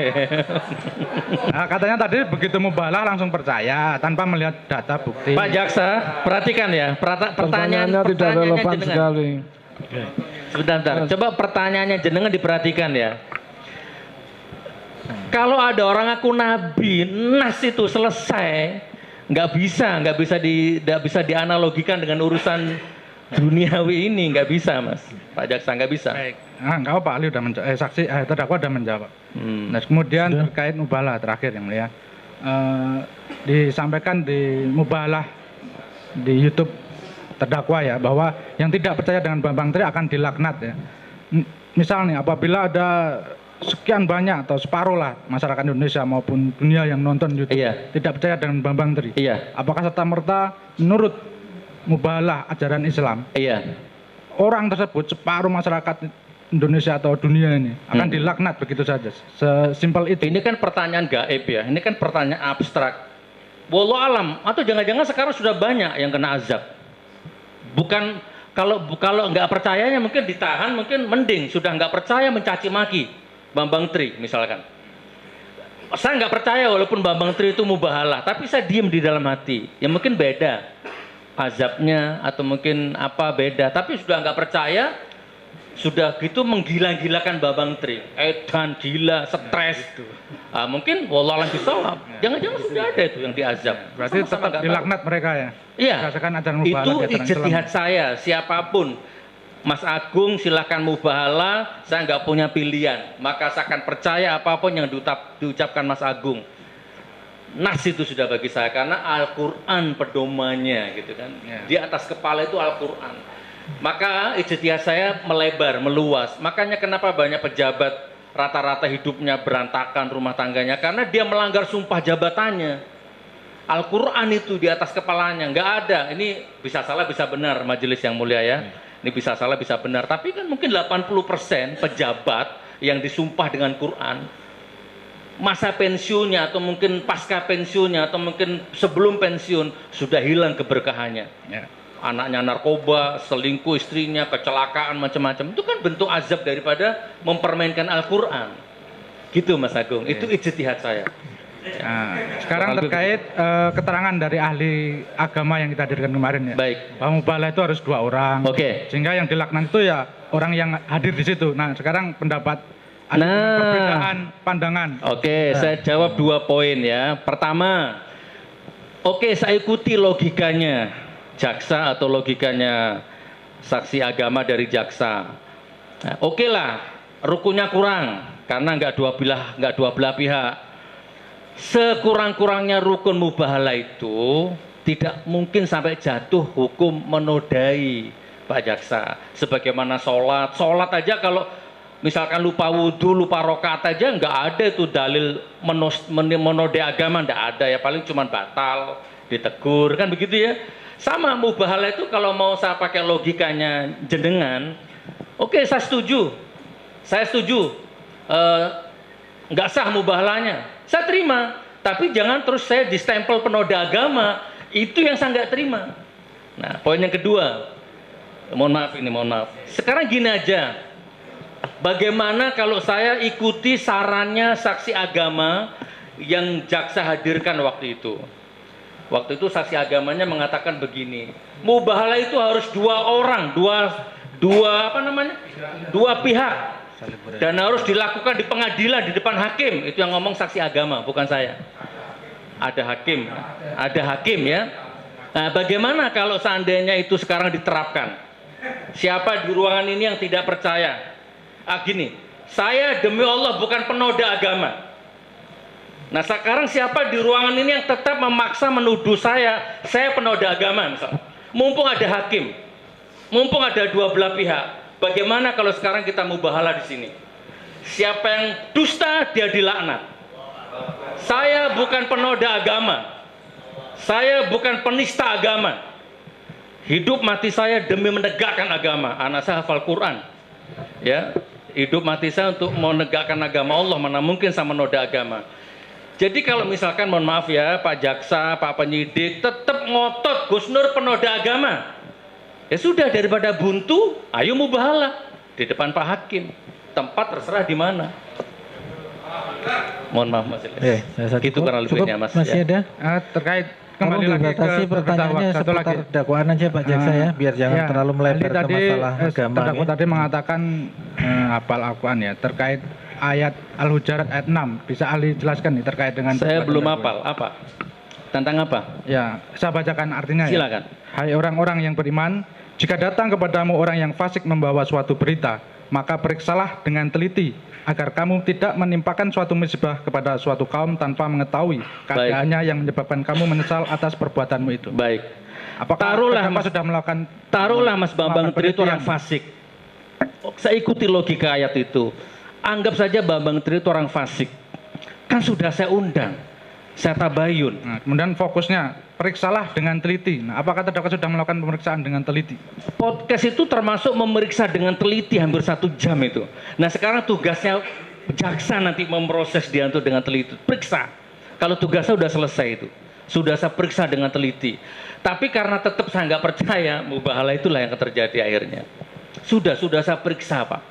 Nah, katanya tadi begitu mubahalah langsung percaya tanpa melihat data bukti. Pak Jaksa, perhatikan ya, pertanyaannya tidak relevan sekali. Sebentar, coba pertanyaannya jenengan diperhatikan ya. Kalau ada orang ngaku Nabi, nas itu selesai, nggak bisa dianalogikan dengan urusan duniawi ini, nggak bisa Mas. Pak Jaksa nggak bisa. Baik. Nah, enggak apa, Pak Ali udah menjawab, terdakwa udah menjawab. Nah, kemudian terkait mubahalah terakhir yang mulia, disampaikan di mubahalah di YouTube terdakwa ya, bahwa yang tidak percaya dengan Bambang Tri akan dilaknat ya. Misal nih, apabila ada sekian banyak atau separuh lah masyarakat Indonesia maupun dunia yang nonton YouTube tidak percaya dengan Bambang Tri, apakah serta-merta menurut mubahalah ajaran Islam, orang tersebut separuh masyarakat Indonesia atau dunia ini akan dilaknat begitu saja, sesimpel itu? Ini kan pertanyaan gaib ya, ini kan pertanyaan abstrak. Wallahu alam, atau jangan-jangan sekarang sudah banyak yang kena azab. Bukan kalau nggak percayanya mungkin ditahan, mungkin mending sudah nggak percaya mencaci maki Bambang Tri misalkan. Saya nggak percaya walaupun Bambang Tri itu mubahalah, tapi saya diem di dalam hati. Ya mungkin beda azabnya atau mungkin apa beda, tapi sudah nggak percaya, sudah gitu menggila-gilakan Bambang Tri, edan, gila, stres. Mungkin wallahualam bisawab. Jangan-jangan sudah ada itu yang diazab. Berarti tetap dilaknat mereka ya? Iya. Itu ijtihad saya, siapapun. Mas Agung silahkan mubahalah, saya nggak punya pilihan. Maka saya akan percaya apapun yang diucapkan Mas Agung. Nas itu sudah bagi saya, karena Al-Quran pedomannya gitu kan. Di atas kepala itu Al-Quran. Maka ijtihad saya melebar, meluas. Makanya kenapa banyak pejabat rata-rata hidupnya berantakan rumah tangganya, karena dia melanggar sumpah jabatannya. Al-Quran itu di atas kepalanya, nggak ada. Ini bisa salah bisa benar majelis yang mulia ya. Ini bisa salah bisa benar. Tapi kan mungkin 80% pejabat yang disumpah dengan Quran, masa pensiunnya atau mungkin pasca pensiunnya atau mungkin sebelum pensiun sudah hilang keberkahannya. Anaknya narkoba, selingkuh istrinya, kecelakaan macam-macam. Itu kan bentuk azab daripada mempermainkan Al-Quran. Gitu Mas Agung, itu ijtihad saya. Nah, sekarang terkait keterangan dari ahli agama yang kita hadirkan kemarin ya. Baik. Bahwa mubahalah itu harus 2 orang. Sehingga yang dilaknat itu ya orang yang hadir di situ. Nah, sekarang pendapat perbedaan pandangan. Saya jawab 2 poin ya. Pertama, saya ikuti logikanya jaksa atau logikanya saksi agama dari jaksa. Nah, lah, rukunnya kurang karena nggak dua belah pihak. Sekurang-kurangnya rukun mubahalah itu tidak mungkin sampai jatuh hukum menodai, Pak Jaksa. Sebagaimana sholat aja kalau misalkan lupa wudhu, lupa rokaat aja nggak ada itu dalil menodai agama, nggak ada ya, paling cuma batal, ditegur kan begitu ya. Sama mubahalah itu kalau mau saya pakai logikanya jenengan, saya setuju. nggak sah mubahalahnya. Saya terima, tapi jangan terus saya distempel penoda agama. Itu yang saya nggak terima. Nah, poin yang kedua, mohon maaf. Sekarang gini aja, bagaimana kalau saya ikuti sarannya saksi agama yang jaksa hadirkan waktu itu? Waktu itu saksi agamanya mengatakan begini, mubahalah itu harus dua pihak, dan harus dilakukan di pengadilan di depan hakim. Itu yang ngomong saksi agama, bukan saya. Ada hakim ya. Nah, bagaimana kalau seandainya itu sekarang diterapkan? Siapa di ruangan ini yang tidak percaya? Gini, saya demi Allah bukan penoda agama. Nah, sekarang siapa di ruangan ini yang tetap memaksa menuduh saya penoda agama misalnya? Mumpung ada hakim, mumpung ada dua belah pihak, bagaimana kalau sekarang kita mubahalah di sini? Siapa yang dusta, dia dilaknat. Saya bukan penoda agama, saya bukan penista agama. Hidup mati saya demi menegakkan agama. Anak saya hafal Quran, ya. Hidup mati saya untuk menegakkan agama Allah, mana mungkin sama noda agama. Jadi kalau misalkan, mohon maaf ya, Pak Jaksa, Pak Penyidik tetap ngotot Gus Nur penoda agama, ya sudah, daripada buntu, ayo mubahalah di depan Pak Hakim. Tempat terserah di mana. Mohon maaf Mas. Itu karena lebihnya Mas. Masih ya. ada? Terkait Kembali lagi ke pertanyaannya seputar dakwaan aja Pak Jaksa ya, biar jangan terlalu melebar ke masalah agama. Terdakwa tadi mengatakan hafal Al-Quran ya, terkait ayat Al-Hujurat ayat 6, bisa ahli jelaskan nih terkait dengan... Saya belum hafal, apa? Tentang apa? Ya, saya bacakan artinya. Silakan. Ya. Hai orang-orang yang beriman, jika datang kepadamu orang yang fasik membawa suatu berita, maka periksalah dengan teliti, agar kamu tidak menimpakan suatu musibah kepada suatu kaum tanpa mengetahui keadaannya yang menyebabkan kamu menyesal atas perbuatanmu itu. Baik. Apakah sudah melakukan... Taruhlah Mas Bambang Tri itu orang fasik. Saya ikuti logika ayat itu. Anggap saja Bambang Tri itu orang fasik. Kan sudah saya undang, saya tabayun. Nah, kemudian fokusnya, periksalah dengan teliti. Nah, apakah terdakwa sudah melakukan pemeriksaan dengan teliti? Podcast itu termasuk memeriksa dengan teliti hampir 1 jam itu. Nah, sekarang tugasnya jaksa nanti memproses dia untuk dengan teliti. Periksa. Kalau tugasnya sudah selesai itu, sudah saya periksa dengan teliti. Tapi karena tetap saya nggak percaya, mubahalah itulah yang terjadi akhirnya. Sudah saya periksa Pak.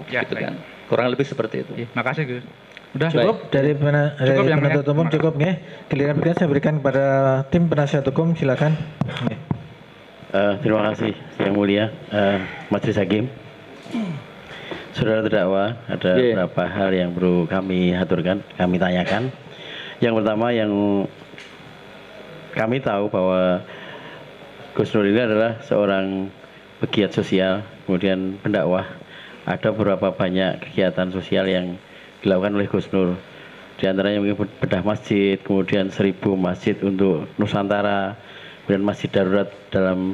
Ya, gitu kan. Kurang lebih seperti itu. Makasih Gus. Udah cukup dari penuntut umum cukup nggih. Giliran berikutnya saya berikan kepada tim penasihat hukum, silakan. Terima kasih Yang Mulia Majelis Hakim. Saudara terdakwa, ada beberapa hal yang perlu kami aturkan, kami tanyakan. Yang pertama, yang kami tahu bahwa Gus Nur ini adalah seorang pegiat sosial, kemudian pendakwah. Ada beberapa banyak kegiatan sosial yang dilakukan oleh Gus Nur. Di antaranya mungkin bedah masjid, kemudian 1000 masjid untuk Nusantara, kemudian masjid darurat dalam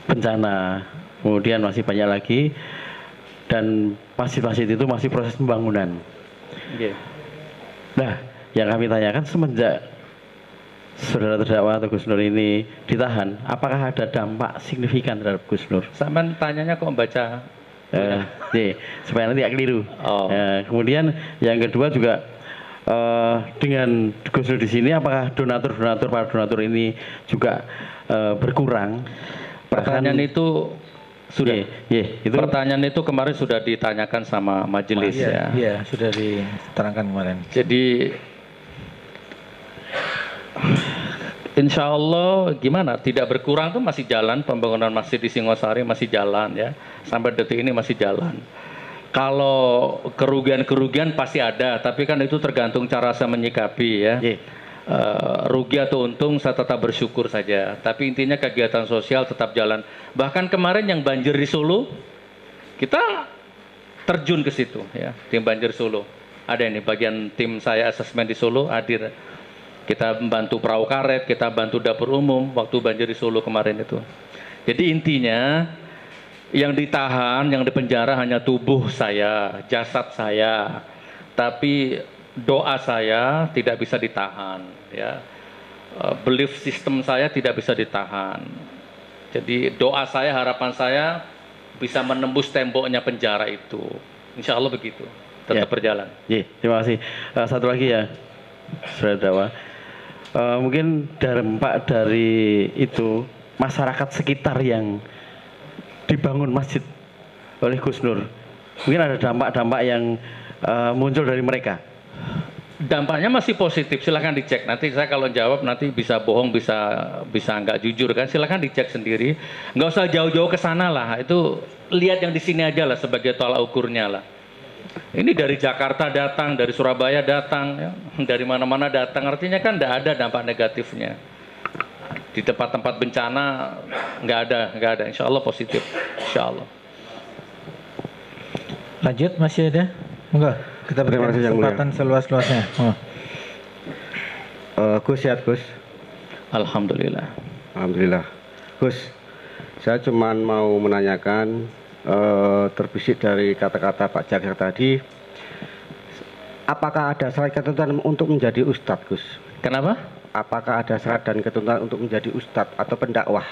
bencana, kemudian masih banyak lagi, dan masjid-masjid itu masih proses pembangunan. Nah, yang kami tanyakan, semenjak saudara terdakwa atau Gus Nur ini ditahan, apakah ada dampak signifikan terhadap Gus Nur? Sampai tanyanya kok membaca supaya nanti tidak keliru. Kemudian yang kedua juga dengan Gus Nur di sini, apakah para donatur ini juga berkurang? Pertanyaan itu sudah. Itu pertanyaan itu kemarin sudah ditanyakan sama majelis ya. Iya, sudah diterangkan kemarin. Jadi insya Allah gimana, tidak berkurang tuh masih jalan, pembangunan masjid di Singosari masih jalan ya, sampai detik ini masih jalan. Kalau kerugian pasti ada, tapi kan itu tergantung cara saya menyikapi ya. Rugi atau untung saya tetap bersyukur saja, tapi intinya kegiatan sosial tetap jalan. Bahkan kemarin yang banjir di Solo, kita terjun ke situ ya, tim banjir Solo. Ada ini bagian tim saya asesmen di Solo hadir. Kita membantu perahu karet, kita bantu dapur umum waktu banjir di Solo kemarin itu. Jadi intinya yang ditahan, yang dipenjara hanya tubuh saya, jasad saya, tapi doa saya tidak bisa ditahan, ya. Belief system saya tidak bisa ditahan. Jadi doa saya, harapan saya bisa menembus temboknya penjara itu. Insya Allah begitu. tetap berjalan. Terima kasih. Satu lagi ya, Saudara Dawa. Mungkin dampak dari itu masyarakat sekitar yang dibangun masjid oleh Gus Nur. Mungkin ada dampak-dampak yang muncul dari mereka. Dampaknya masih positif, silahkan dicek. Nanti saya kalau jawab nanti bisa bohong, bisa nggak jujur kan. Silahkan dicek sendiri. Nggak usah jauh-jauh ke sana lah. Itu lihat yang di sini aja lah sebagai tolak ukurnya lah. Ini dari Jakarta datang, dari Surabaya datang, ya. Dari mana-mana datang. Artinya kan nggak ada dampak negatifnya. Di tempat-tempat bencana nggak ada. Insya Allah positif. Insya Allah. Lanjut, masih ada? Enggak. Kita berikan kesempatan seluas-luasnya. Gus, sehat Gus? Alhamdulillah. Alhamdulillah. Gus, saya cuma mau menanyakan, terbesit dari kata-kata Pak Jakir tadi, apakah ada syarat ketentuan untuk menjadi ustadz, Gus? Kenapa? Apakah ada syarat dan ketentuan untuk menjadi ustadz atau pendakwah?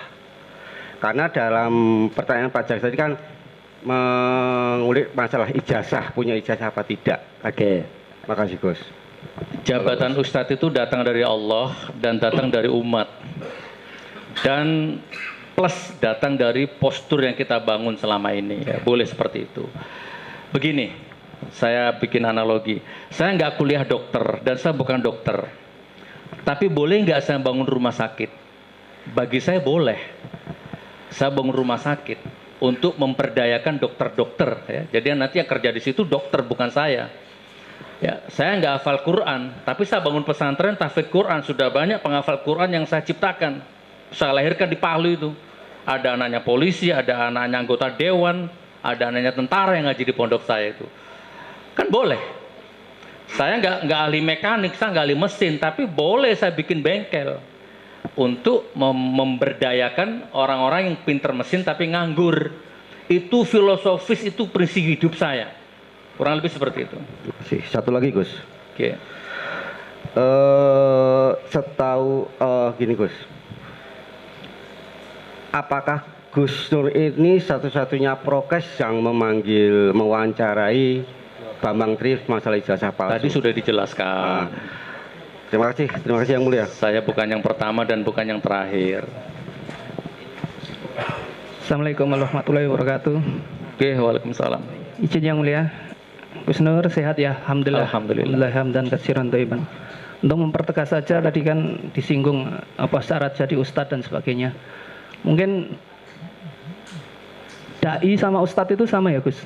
Karena dalam pertanyaan Pak Jakir tadi kan mengulik masalah ijazah, punya ijazah apa tidak. Oke. Makasih Gus. Jabatan ustadz itu datang dari Allah dan datang dari umat. Dan plus datang dari postur yang kita bangun selama ini. Ya, boleh seperti itu. Begini, saya bikin analogi. Saya nggak kuliah dokter dan saya bukan dokter. Tapi boleh nggak saya bangun rumah sakit? Bagi saya boleh. Saya bangun rumah sakit untuk memperdayakan dokter-dokter, ya. Jadi nanti yang kerja di situ dokter, bukan saya. Ya, saya nggak hafal Quran, tapi saya bangun pesantren tahfidz Quran. Sudah banyak penghafal Quran yang saya ciptakan. Saya lahirkan di Palu itu. Ada anaknya polisi, ada anaknya anggota dewan, ada anaknya tentara yang ngaji di pondok saya itu. Kan boleh. Saya nggak ahli mekanik, saya nggak ahli mesin, tapi boleh saya bikin bengkel untuk memberdayakan orang-orang yang pinter mesin tapi nganggur. Itu filosofis, itu prinsip hidup saya. Kurang lebih seperti itu. Satu lagi Gus. Oke. Setahu gini Gus, apakah Gus Nur ini satu-satunya prokes yang mewawancarai Bambang Tri masalah ijazah palsu? Tadi sudah dijelaskan. Terima kasih yang mulia. Saya bukan yang pertama dan bukan yang terakhir. Assalamualaikum warahmatullahi wabarakatuh. Oke, waalaikumsalam. Izin yang mulia, Gus Nur sehat ya? Alhamdulillah. Alhamdulillah. Hamdan katsiran thayyiban. Untuk mempertegas saja, tadi kan disinggung apa syarat jadi ustadz dan sebagainya. Mungkin dai sama ustadz itu sama ya Gus?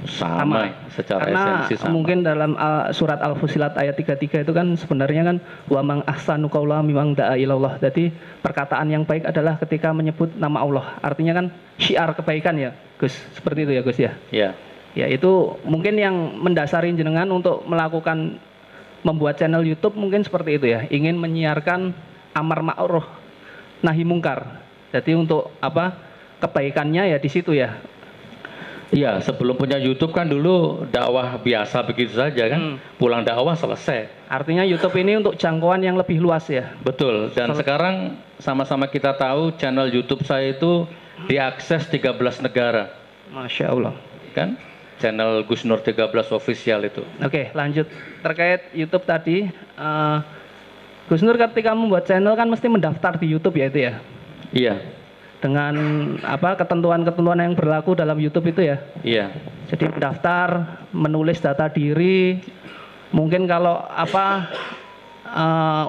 Sama. Secara karena esensi sama. Mungkin dalam surat Al-Fusilat ayat 33 itu kan sebenarnya kan wa mang ahsanu qaula mimman da'a ilallah. Jadi perkataan yang baik adalah ketika menyebut nama Allah. Artinya kan syiar kebaikan ya Gus. Seperti itu ya Gus ya? Iya. Ya itu mungkin yang mendasari jenengan untuk melakukan membuat channel YouTube mungkin seperti itu ya. Ingin menyiarkan amar ma'ruf nahi mungkar. Jadi untuk apa? Kebaikannya ya di situ ya. Iya, sebelum punya YouTube kan dulu dakwah biasa begitu saja kan. Pulang dakwah selesai. Artinya YouTube ini untuk jangkauan yang lebih luas ya. Betul. Dan sekarang sama-sama kita tahu channel YouTube saya itu diakses 13 negara. Masya Allah. Kan? Channel Gus Nur 13 official itu. Oke, lanjut. Terkait YouTube tadi, Gus Nur ketika membuat channel kan mesti mendaftar di YouTube ya itu ya? Iya. Dengan apa ketentuan-ketentuan yang berlaku dalam YouTube itu ya? Iya. Jadi mendaftar, menulis data diri, mungkin kalau apa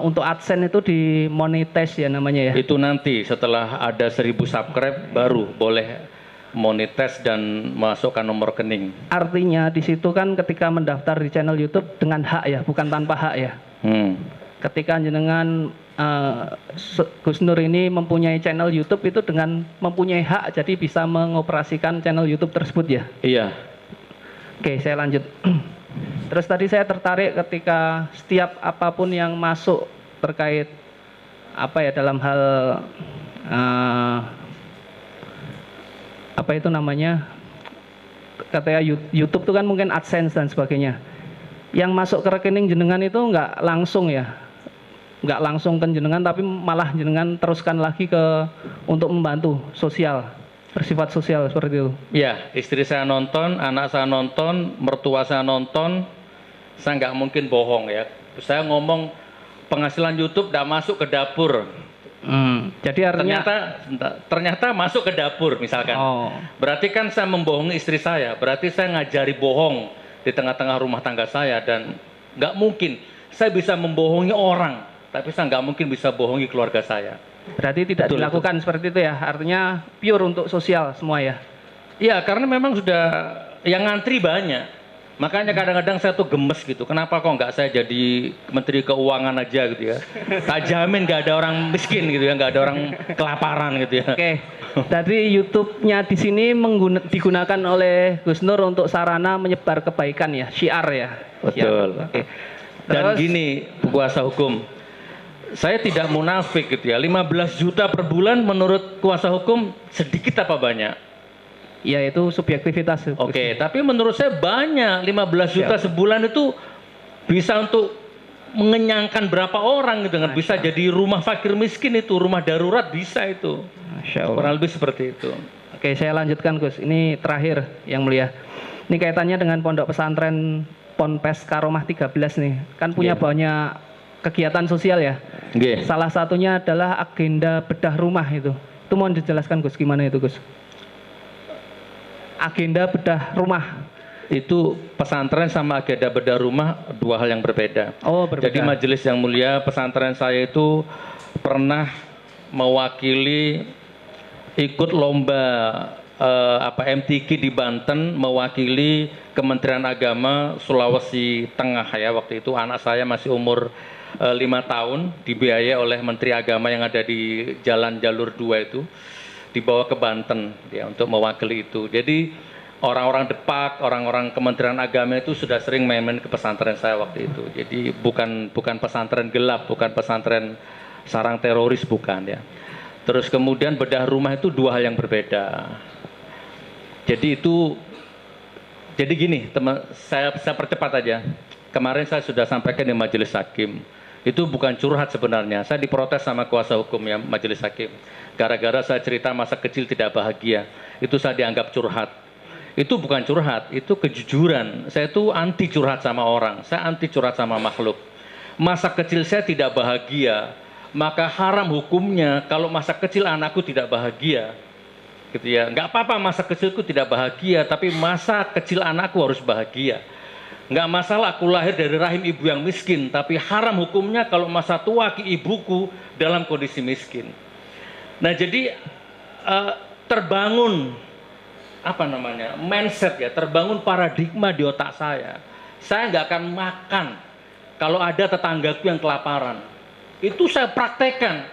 untuk AdSense itu dimonetize ya namanya ya? Itu nanti setelah ada 1000 subscribe baru boleh monetize dan masukkan nomor rekening. Artinya di situ kan ketika mendaftar di channel YouTube dengan hak ya, bukan tanpa hak ya? Ketika jenengan Gus Nur ini mempunyai channel YouTube itu dengan mempunyai hak, jadi bisa mengoperasikan channel YouTube tersebut ya? Iya. Oke, saya lanjut. Terus tadi saya tertarik ketika setiap apapun yang masuk terkait apa ya dalam hal apa itu namanya, katanya YouTube itu kan mungkin AdSense dan sebagainya. Yang masuk ke rekening jenengan itu nggak langsung ya? Nggak langsung ke jenengan, tapi malah jenengan teruskan lagi ke untuk membantu sosial. bersifat sosial seperti itu. Ya, istri saya nonton, anak saya nonton, mertua saya nonton, saya nggak mungkin bohong ya. Saya ngomong penghasilan YouTube tidak masuk ke dapur. Jadi artinya ternyata masuk ke dapur misalkan. Berarti kan saya membohongi istri saya. Berarti saya ngajari bohong di tengah-tengah rumah tangga saya, dan nggak mungkin saya bisa membohongi orang, tapi saya nggak mungkin bisa bohongi keluarga saya. Berarti tidak dilakukan seperti itu ya, artinya pure untuk sosial semua ya? Iya, karena memang sudah yang ngantri banyak. Makanya kadang-kadang saya tuh gemes gitu, kenapa kok nggak saya jadi Menteri Keuangan aja gitu ya. Tak jamin nggak ada orang miskin gitu ya, nggak ada orang kelaparan gitu ya. Oke, tadi YouTube-nya di sini digunakan oleh Gus Nur untuk sarana menyebar kebaikan ya, syiar ya? Betul. Oke. Dan gini, kuasa hukum, saya tidak munafik gitu ya, 15 juta per bulan menurut kuasa hukum sedikit apa banyak? Ya itu subjektivitas. Oke, tapi menurut saya banyak. 15 juta sebulan itu bisa untuk mengenyangkan berapa orang gitu kan. Bisa jadi rumah fakir miskin itu, rumah darurat bisa itu. Masya Allah. Kurang lebih seperti itu. Oke, saya lanjutkan Gus. Ini terakhir yang mulia. Ini kaitannya dengan pondok pesantren Ponpes Karomah 13 nih. Kan punya banyak kegiatan sosial ya. Salah satunya adalah agenda bedah rumah itu. Itu mohon dijelaskan Gus, gimana itu Gus? Agenda bedah rumah. Itu pesantren sama agenda bedah rumah dua hal yang berbeda. Oh, berbeda. Jadi majelis yang mulia, pesantren saya itu pernah mewakili ikut lomba MTQ di Banten, mewakili Kementerian Agama Sulawesi Tengah ya. Waktu itu anak saya masih umur 5 tahun, dibiayai oleh Menteri Agama yang ada di Jalan Jalur 2 itu, dibawa ke Banten ya untuk mewakili itu. Jadi orang-orang Depak, orang-orang Kementerian Agama itu sudah sering main-main ke pesantren saya waktu itu. Jadi bukan pesantren gelap, bukan pesantren sarang teroris, bukan ya. Terus kemudian bedah rumah itu dua hal yang berbeda. Jadi gini, teman, saya percepat aja. Kemarin saya sudah sampaikan di majelis hakim. Itu bukan curhat sebenarnya. Saya diprotes sama kuasa hukum ya majelis hakim. Gara-gara saya cerita masa kecil tidak bahagia. Itu saya dianggap curhat. Itu bukan curhat, itu kejujuran. Saya itu anti curhat sama orang. Saya anti curhat sama makhluk. Masa kecil saya tidak bahagia, maka haram hukumnya kalau masa kecil anakku tidak bahagia. Gitu ya. Nggak apa-apa masa kecilku tidak bahagia, tapi masa kecil anakku harus bahagia. Nggak masalah aku lahir dari rahim ibu yang miskin, tapi haram hukumnya kalau masa tua ibuku dalam kondisi miskin. Nah jadi terbangun mindset ya, terbangun paradigma di otak saya. Saya nggak akan makan kalau ada tetanggaku yang kelaparan. Itu saya praktekkan.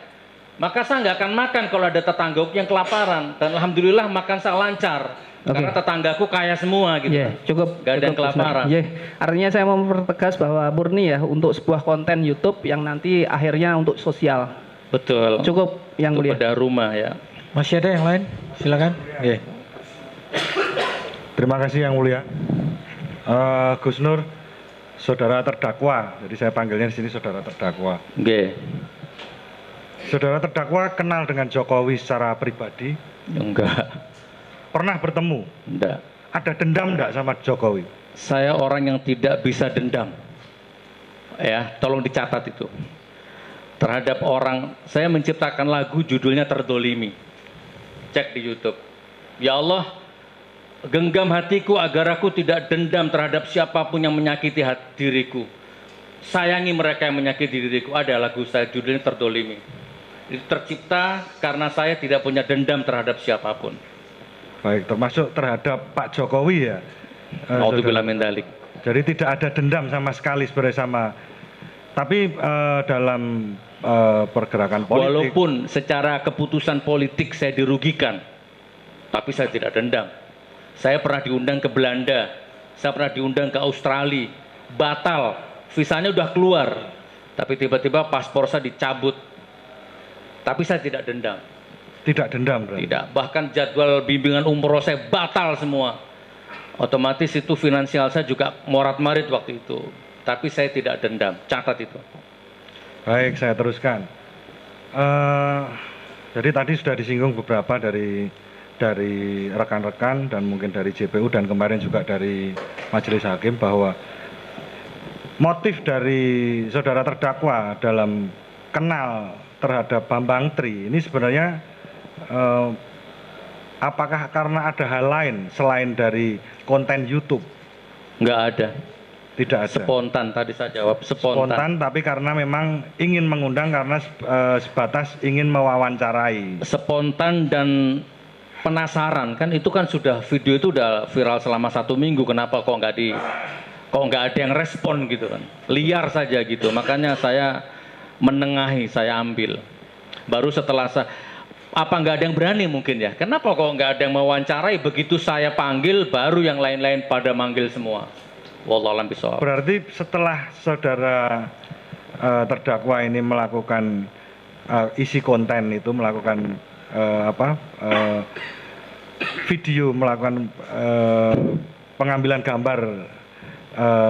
Maka saya nggak akan makan kalau ada tetanggaku yang kelaparan. Dan alhamdulillah makan saya lancar. Karena tetanggaku kaya semua gitu. Cukup. Gak ada yang kelaparan. Artinya saya mau mempertegas bahwa murni ya untuk sebuah konten YouTube yang nanti akhirnya untuk sosial. Betul. Cukup yang mulia. Bedah rumah ya. Masih ada yang lain? Silakan. Terima kasih yang mulia. Gus Nur, saudara terdakwa. Jadi saya panggilnya di sini saudara terdakwa. Saudara terdakwa kenal dengan Jokowi secara pribadi? Enggak. Pernah bertemu? Enggak. Ada dendam enggak sama Jokowi? Saya orang yang tidak bisa dendam. Ya, tolong dicatat itu. Terhadap orang, saya menciptakan lagu judulnya Terdolimi. Cek di YouTube. Ya Allah, genggam hatiku agar aku tidak dendam terhadap siapapun yang menyakiti diriku. Sayangi mereka yang menyakiti diriku. Ada lagu saya judulnya Terdolimi. Itu tercipta karena saya tidak punya dendam terhadap siapapun. Baik, termasuk terhadap Pak Jokowi ya. Naudzubillah min dzalik. Jadi tidak ada dendam sama sekali bersama. Tapi dalam pergerakan politik. Walaupun secara keputusan politik saya dirugikan, tapi saya tidak dendam. Saya pernah diundang ke Belanda, saya pernah diundang ke Australia, batal, visanya udah keluar, tapi tiba-tiba paspor saya dicabut. Tapi saya tidak dendam. Tidak dendam berarti? Tidak, bahkan jadwal bimbingan umroh saya batal semua. Otomatis itu finansial saya juga morat-marit waktu itu. Tapi saya tidak dendam, catat itu. Baik, saya teruskan. Jadi tadi sudah disinggung beberapa dari dari rekan-rekan dan mungkin dari JPU dan kemarin juga dari Majelis Hakim bahwa motif dari saudara terdakwa dalam kenal terhadap Bambang Tri ini sebenarnya apakah karena ada hal lain selain dari konten YouTube? Nggak ada. Tidak ada. Spontan tadi saya jawab, spontan. Tapi karena memang ingin mengundang karena sebatas ingin mewawancarai. Spontan dan penasaran, kan itu kan sudah video itu udah viral selama 1 minggu, kenapa kok nggak ada yang respon gitu kan, liar saja gitu. Makanya saya menengahi, saya ambil. Baru setelah apa nggak ada yang berani mungkin ya, kenapa kok nggak ada yang mewawancarai, begitu saya panggil baru yang lain-lain pada manggil semua. Wallahualam bishawab. Berarti setelah saudara terdakwa ini melakukan isi konten itu, melakukan video, melakukan pengambilan gambar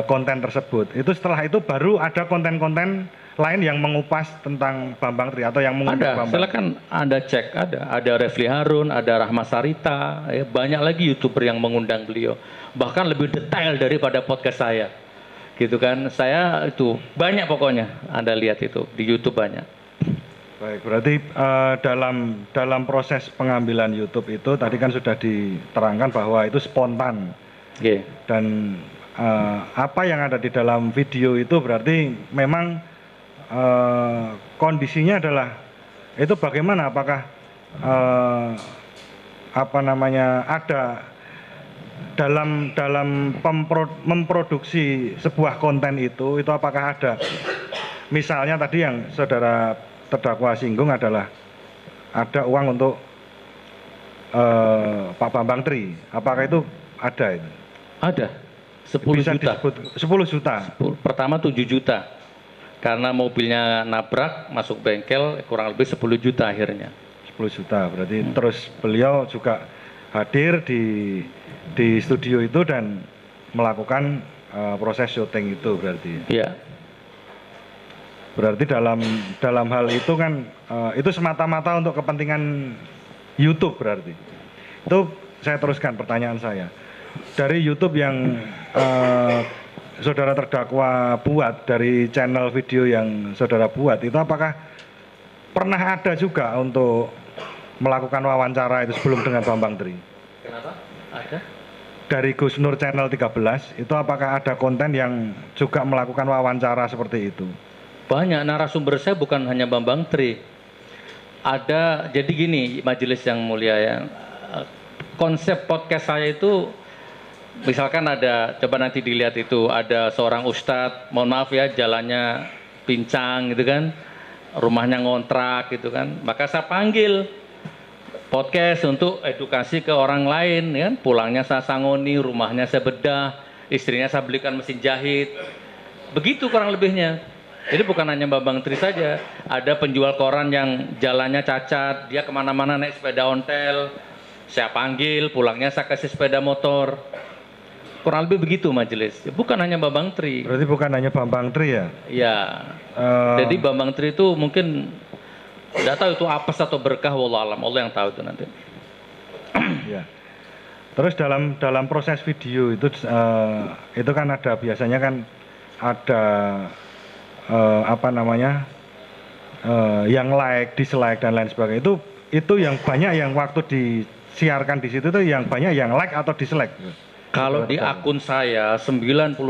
konten tersebut, itu setelah itu baru ada konten-konten lain yang mengupas tentang Bambang Tri atau yang mengundang Bambang? Silakan Anda cek, ada Refli Harun, ada Rahma Sarita, ya, banyak lagi YouTuber yang mengundang beliau, bahkan lebih detail daripada podcast saya, gitu kan. Saya itu banyak pokoknya, Anda lihat itu di YouTube banyak. Baik, berarti dalam proses pengambilan YouTube itu tadi kan sudah diterangkan bahwa itu spontan, dan apa yang ada di dalam video itu berarti memang kondisinya adalah itu bagaimana, apakah ada dalam memproduksi sebuah konten itu apakah ada, misalnya tadi yang saudara terdakwa singgung adalah ada uang untuk Pak Bambang Tri, apakah itu ada itu? Ada, 10 juta. 10 juta. Pertama 7 juta. Karena mobilnya nabrak, masuk bengkel, kurang lebih 10 juta akhirnya. 10 juta, berarti terus beliau juga hadir di studio itu dan melakukan proses syuting itu berarti. Iya. Berarti dalam hal itu kan itu semata-mata untuk kepentingan YouTube berarti. Itu saya teruskan pertanyaan saya. Dari YouTube yang saudara terdakwa buat, dari channel video yang saudara buat, itu apakah pernah ada juga untuk melakukan wawancara itu sebelum dengan Bambang Tri? Kenapa? Ada? Dari Gus Nur channel 13, itu apakah ada konten yang juga melakukan wawancara seperti itu? Banyak, narasumber saya bukan hanya Bambang Tri. Ada, jadi gini majelis yang mulia ya, konsep podcast saya itu misalkan ada, coba nanti dilihat itu, ada seorang ustadz, mohon maaf ya, jalannya pincang gitu kan, rumahnya ngontrak gitu kan, maka saya panggil podcast untuk edukasi ke orang lain, kan, pulangnya saya sangoni, rumahnya saya bedah, istrinya saya belikan mesin jahit, begitu kurang lebihnya. Jadi bukan hanya Bambang Tri saja, ada penjual koran yang jalannya cacat, dia kemana-mana naik sepeda ontel, saya panggil, pulangnya saya kasih sepeda motor. Kurang lebih begitu majelis. Bukan hanya Bambang Tri. Berarti bukan hanya Bambang Tri ya? Iya. Jadi Bambang Tri itu mungkin tidak tahu itu apes atau berkah, wallahualam, Allah yang tahu itu nanti. Ya. Terus dalam proses video itu kan ada, biasanya kan ada yang like, dislike dan lain sebagainya. Itu yang banyak yang waktu disiarkan di situ itu yang banyak yang like atau dislike. Kalau di akun saya 90%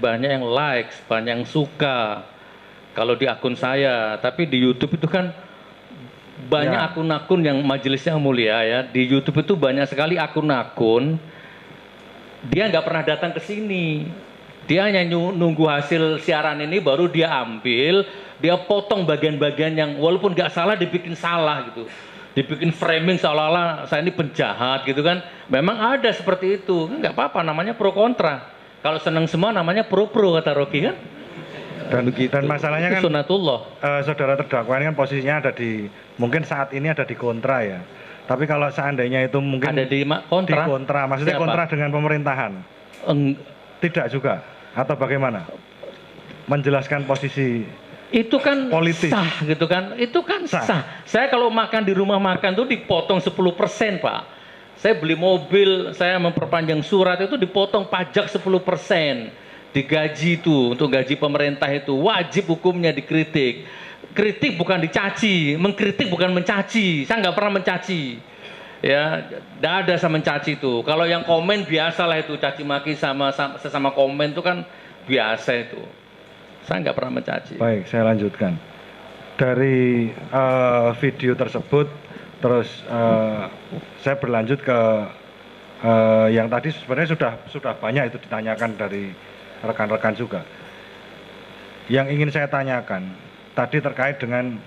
banyak yang likes, banyak yang suka. Kalau di akun saya, tapi di YouTube itu kan banyak akun-akun yang majelisnya mulia ya. Di YouTube itu banyak sekali akun-akun dia nggak pernah datang ke sini. Dia hanya nunggu hasil siaran ini baru dia ambil, dia potong bagian-bagian yang walaupun nggak salah dibikin salah gitu. Dibikin framing seolah-olah saya ini penjahat gitu kan. Memang ada seperti itu, nggak apa-apa, namanya pro kontra. Kalau senang semua namanya pro-pro kata Rocky kan. Dan masalahnya kan sunatullah. Saudara terdakwa ini kan posisinya ada di, mungkin saat ini ada di kontra ya. Tapi kalau seandainya itu mungkin ada di kontra. Di kontra, maksudnya siapa? Kontra dengan pemerintahan. Tidak juga atau bagaimana? Menjelaskan posisi itu kan politis. Sah gitu kan, itu kan sah. Saya kalau makan di rumah makan tuh dipotong 10% Pak. Saya beli mobil, saya memperpanjang surat itu dipotong pajak 10%. Digaji itu, untuk gaji pemerintah itu wajib hukumnya dikritik. Kritik bukan dicaci, mengkritik bukan mencaci. Saya nggak pernah mencaci. Ya, tidak ada saya mencaci itu. Kalau yang komen biasalah itu, caci maki sesama komen itu kan biasa itu. Saya nggak pernah mencaci. Baik, saya lanjutkan. Dari video tersebut, terus saya berlanjut ke yang tadi sebenarnya sudah banyak itu ditanyakan dari rekan-rekan juga. Yang ingin saya tanyakan tadi terkait dengan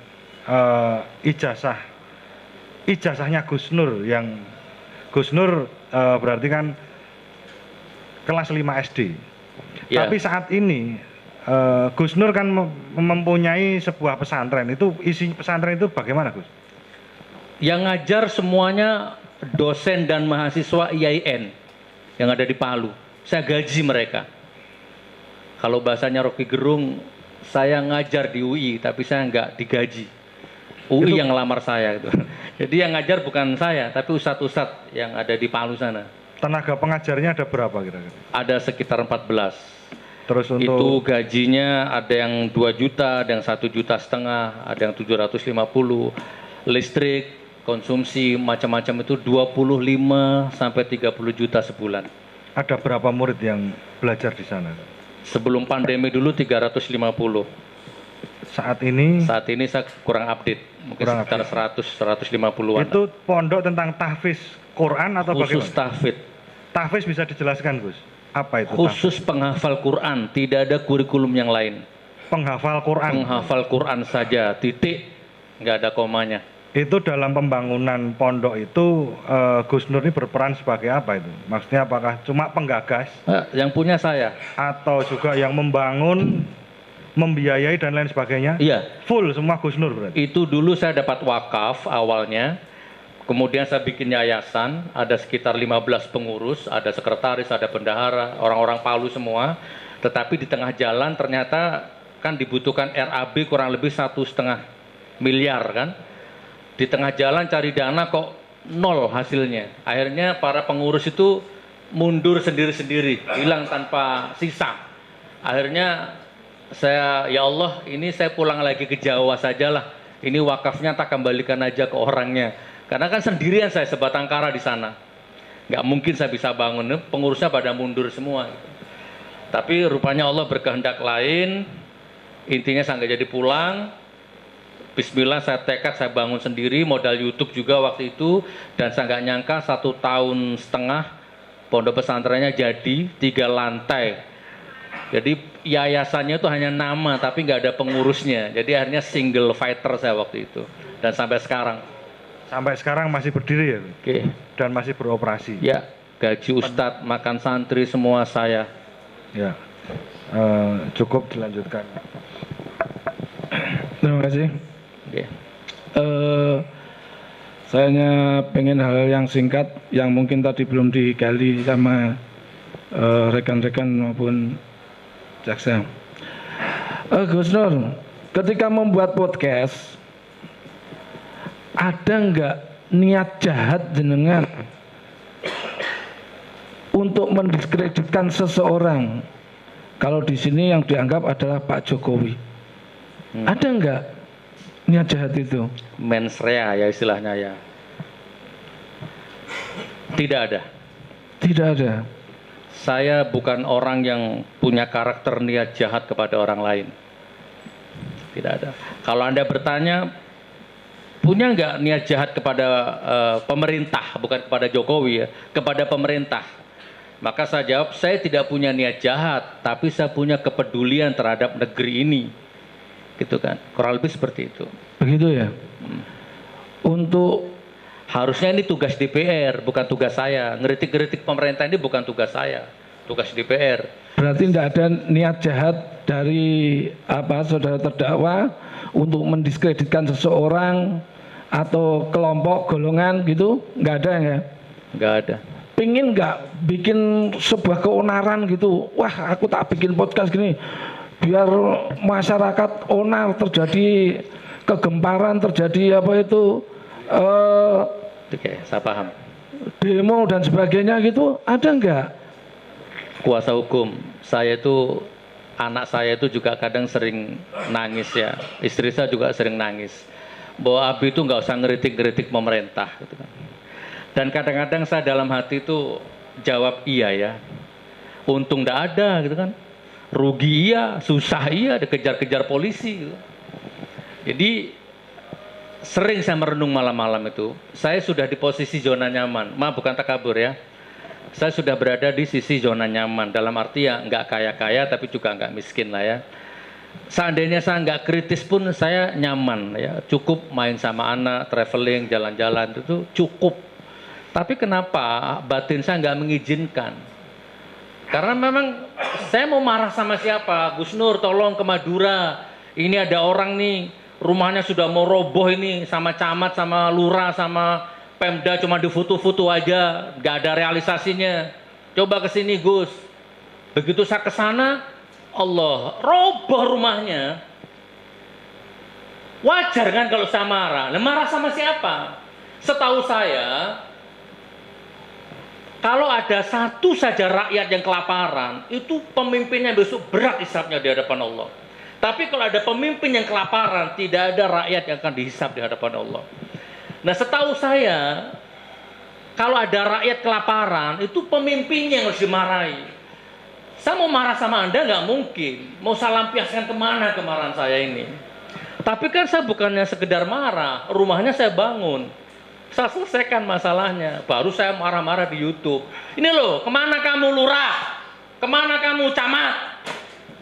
ijazahnya Gus Nur, yang Gus Nur berarti kan kelas 5 SD. Ya. Tapi saat ini Gus Nur kan mempunyai sebuah pesantren. Itu isi pesantren itu bagaimana, Gus? Yang ngajar semuanya dosen dan mahasiswa IAIN yang ada di Palu. Saya gaji mereka. Kalau bahasanya Rocky Gerung, saya ngajar di UI, tapi saya nggak digaji. UI yang ngelamar saya gitu. Jadi yang ngajar bukan saya, tapi ustadz-ustadz yang ada di Palu sana. Tenaga pengajarnya ada berapa kira-kira? Ada sekitar 14. Terus untuk itu gajinya ada yang 2 juta, ada yang 1,5 juta, ada yang 750. Listrik, konsumsi macam-macam itu 25 sampai 30 juta sebulan. Ada berapa murid yang belajar di sana? Sebelum pandemi dulu 350. Saat ini saya kurang update, mungkin sekitar 100-150-an. Itu pondok tentang tahfiz Quran atau khusus bagaimana? tahfiz. Tahfiz bisa dijelaskan, Gus? Apa itu? Khusus tahfiz? penghafal Quran, tidak ada kurikulum yang lain. Penghafal Quran. Penghafal Quran saja, titik, nggak ada komanya. Itu dalam pembangunan pondok itu Gus Nur ini berperan sebagai apa itu? Maksudnya apakah cuma penggagas? Yang punya saya. Atau juga yang membangun, membiayai dan lain sebagainya? Iya. Full semua Gus Nur berarti? Itu dulu saya dapat wakaf awalnya. Kemudian saya bikin yayasan, ada sekitar 15 pengurus, ada sekretaris, ada bendahara, orang-orang Palu semua. Tetapi di tengah jalan ternyata kan dibutuhkan RAB kurang lebih 1,5 miliar kan. Di tengah jalan cari dana kok nol hasilnya. Akhirnya para pengurus itu mundur sendiri-sendiri, hilang tanpa sisa. Akhirnya saya, ya Allah, ini saya pulang lagi ke Jawa sajalah. Ini wakafnya tak kembalikan aja ke orangnya. Karena kan sendirian saya sebatang kara di sana. Nggak mungkin saya bisa bangun, pengurusnya pada mundur semua. Tapi rupanya Allah berkehendak lain. Intinya saya nggak jadi pulang. Bismillah, saya tekad, saya bangun sendiri, modal YouTube juga waktu itu, dan saya nggak nyangka 1,5 tahun pondok pesantrennya jadi 3 lantai. Jadi yayasannya itu hanya nama, tapi nggak ada pengurusnya. Jadi akhirnya single fighter saya waktu itu, dan sampai sekarang. Sampai sekarang masih berdiri ya? Oke. Dan masih beroperasi? Ya, gaji ustadz, makan santri semua saya. Ya, cukup dilanjutkan. Terima kasih. Okay. Saya hanya pengen hal yang singkat yang mungkin tadi belum digali sama rekan-rekan maupun jaksa. Gus Nur, ketika membuat podcast, ada nggak niat jahat jenengan untuk mendiskreditkan seseorang? Kalau di sini yang dianggap adalah Pak Jokowi, ada nggak niat jahat itu? Mens rea ya istilahnya ya. Tidak ada. Tidak ada. Saya bukan orang yang punya karakter niat jahat kepada orang lain. Tidak ada. Kalau Anda bertanya, punya nggak niat jahat kepada pemerintah, bukan kepada Jokowi ya, kepada pemerintah. Maka saya jawab, saya tidak punya niat jahat, tapi saya punya kepedulian terhadap negeri ini. Gitu kan, kurang lebih seperti itu. Begitu ya. Untuk harusnya ini tugas DPR, bukan tugas saya. Ngeritik-ngeritik pemerintah ini bukan tugas saya, tugas DPR. Berarti tidak ada niat jahat dari saudara terdakwa untuk mendiskreditkan seseorang atau kelompok golongan gitu, nggak ada ya? Nggak ada. Pingin nggak bikin sebuah keonaran gitu? Wah, aku tak bikin podcast gini biar masyarakat onar, terjadi kegemparan, terjadi Oke, saya paham. demo dan sebagainya gitu, ada nggak? Kuasa hukum, saya itu, anak saya itu juga kadang sering nangis ya, istri saya juga sering nangis bahwa Abi itu nggak usah ngeritik-ngeritik pemerintah gitu kan. Dan kadang-kadang saya dalam hati itu jawab iya ya, untung nggak ada gitu kan, rugi iya, susah iya, dikejar-kejar polisi gitu. Jadi sering saya merenung malam-malam itu, saya sudah di posisi zona nyaman, maaf bukan takabur ya, saya sudah berada di sisi zona nyaman, dalam arti ya nggak kaya-kaya tapi juga nggak miskin lah ya. Seandainya saya nggak kritis pun saya nyaman ya, cukup main sama anak, traveling, jalan-jalan itu cukup. Tapi kenapa batin saya nggak mengizinkan? Karena memang saya mau marah sama siapa? Gus Nur tolong ke Madura, ini ada orang nih rumahnya sudah mau roboh ini, sama camat, sama lurah, sama Pemda cuma di foto-foto aja, nggak ada realisasinya. Coba ke sini Gus. Begitu saya ke sana, Allah, roboh rumahnya. Wajar kan kalau saya marah. Nah, marah sama siapa? Setahu saya, kalau ada satu saja rakyat yang kelaparan, itu pemimpinnya besok berat hisapnya di hadapan Allah. Tapi kalau ada pemimpin yang kelaparan, tidak ada rakyat yang akan dihisap di hadapan Allah. Nah, setahu saya, kalau ada rakyat kelaparan, itu pemimpinnya yang harus dimarahi. Saya mau marah sama Anda nggak mungkin. Mau saya lampiaskan kemana kemarahan saya ini? Tapi kan saya bukannya sekedar marah, rumahnya saya bangun. Saya selesaikan masalahnya, baru saya marah-marah di YouTube. Ini loh, kemana kamu lurah? Kemana kamu camat?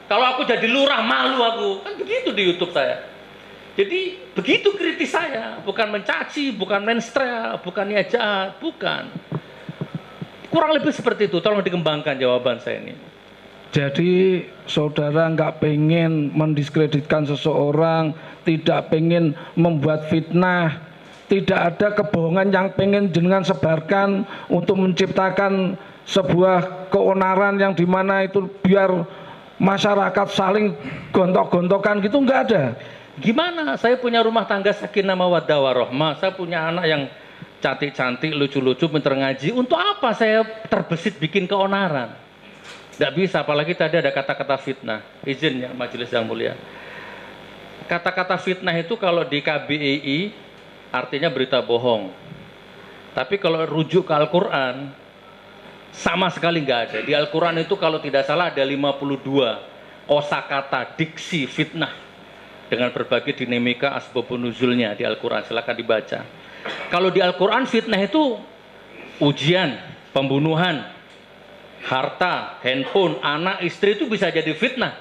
Kalau aku jadi lurah, malu aku. Kan begitu di YouTube saya. Jadi begitu kritis saya, bukan mencaci, bukan menstrel, bukan niat jahat, bukan. Kurang lebih seperti itu, tolong dikembangkan jawaban saya ini. Jadi saudara nggak pengen mendiskreditkan seseorang, tidak pengen membuat fitnah, tidak ada kebohongan yang pengen jenengan sebarkan untuk menciptakan sebuah keonaran yang dimana itu biar masyarakat saling gontok-gontokan gitu, nggak ada. Gimana? Saya punya rumah tangga sakinah mawaddah warahmah. Saya punya anak yang cantik-cantik, lucu-lucu, pintar ngaji. Untuk apa saya terbesit bikin keonaran? Tidak bisa, apalagi tadi ada kata-kata fitnah. Izin ya majelis yang mulia. Kata-kata fitnah itu kalau di KBII artinya berita bohong. Tapi kalau rujuk ke Al-Quran, sama sekali nggak ada. Di Al-Quran itu kalau tidak salah ada 52 kosakata diksi fitnah. Dengan berbagai dinamika asbabun nuzulnya di Al-Quran, silakan dibaca. Kalau di Al-Quran fitnah itu ujian, pembunuhan, harta, handphone, anak, istri itu bisa jadi fitnah.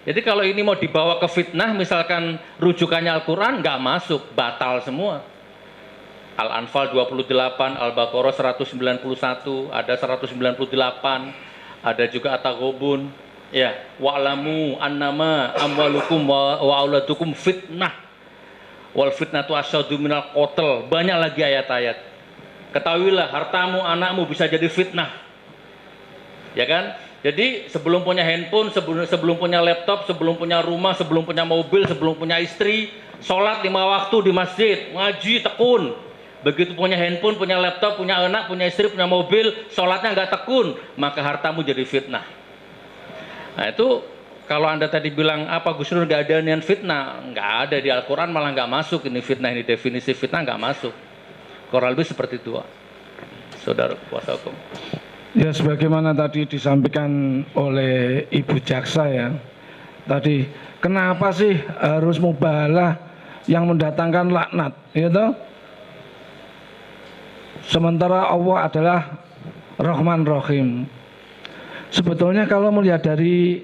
Jadi kalau ini mau dibawa ke fitnah, misalkan rujukannya Al-Quran, nggak masuk, batal semua. Al-Anfal 28, Al-Baqarah 191, ada 198, ada juga At-Taghabun. Ya, wa'lamu annama amwalukum wa auladukum fitnah wal fitnatu asyaddu minal qatl. Banyak lagi ayat-ayat. Ketahuilah hartamu, anakmu bisa jadi fitnah. Ya kan? Jadi sebelum punya handphone, sebelum punya laptop, sebelum punya rumah, sebelum punya mobil, sebelum punya istri, sholat 5 waktu di masjid, ngaji tekun. Begitu punya handphone, punya laptop, punya anak, punya istri, punya mobil, sholatnya nggak tekun, maka hartamu jadi fitnah. Nah itu kalau Anda tadi bilang apa Gus Nur nggak ada niat fitnah, nggak ada di Al-Quran, malah nggak masuk ini fitnah, ini definisi fitnah nggak masuk. Kurang lebih seperti itu, saudara kuasa hukum. Ya sebagaimana tadi disampaikan oleh Ibu Jaksa ya, tadi kenapa sih harus mubahalah yang mendatangkan laknat, gitu? Sementara Allah adalah Rahman Rahim. Sebetulnya kalau melihat dari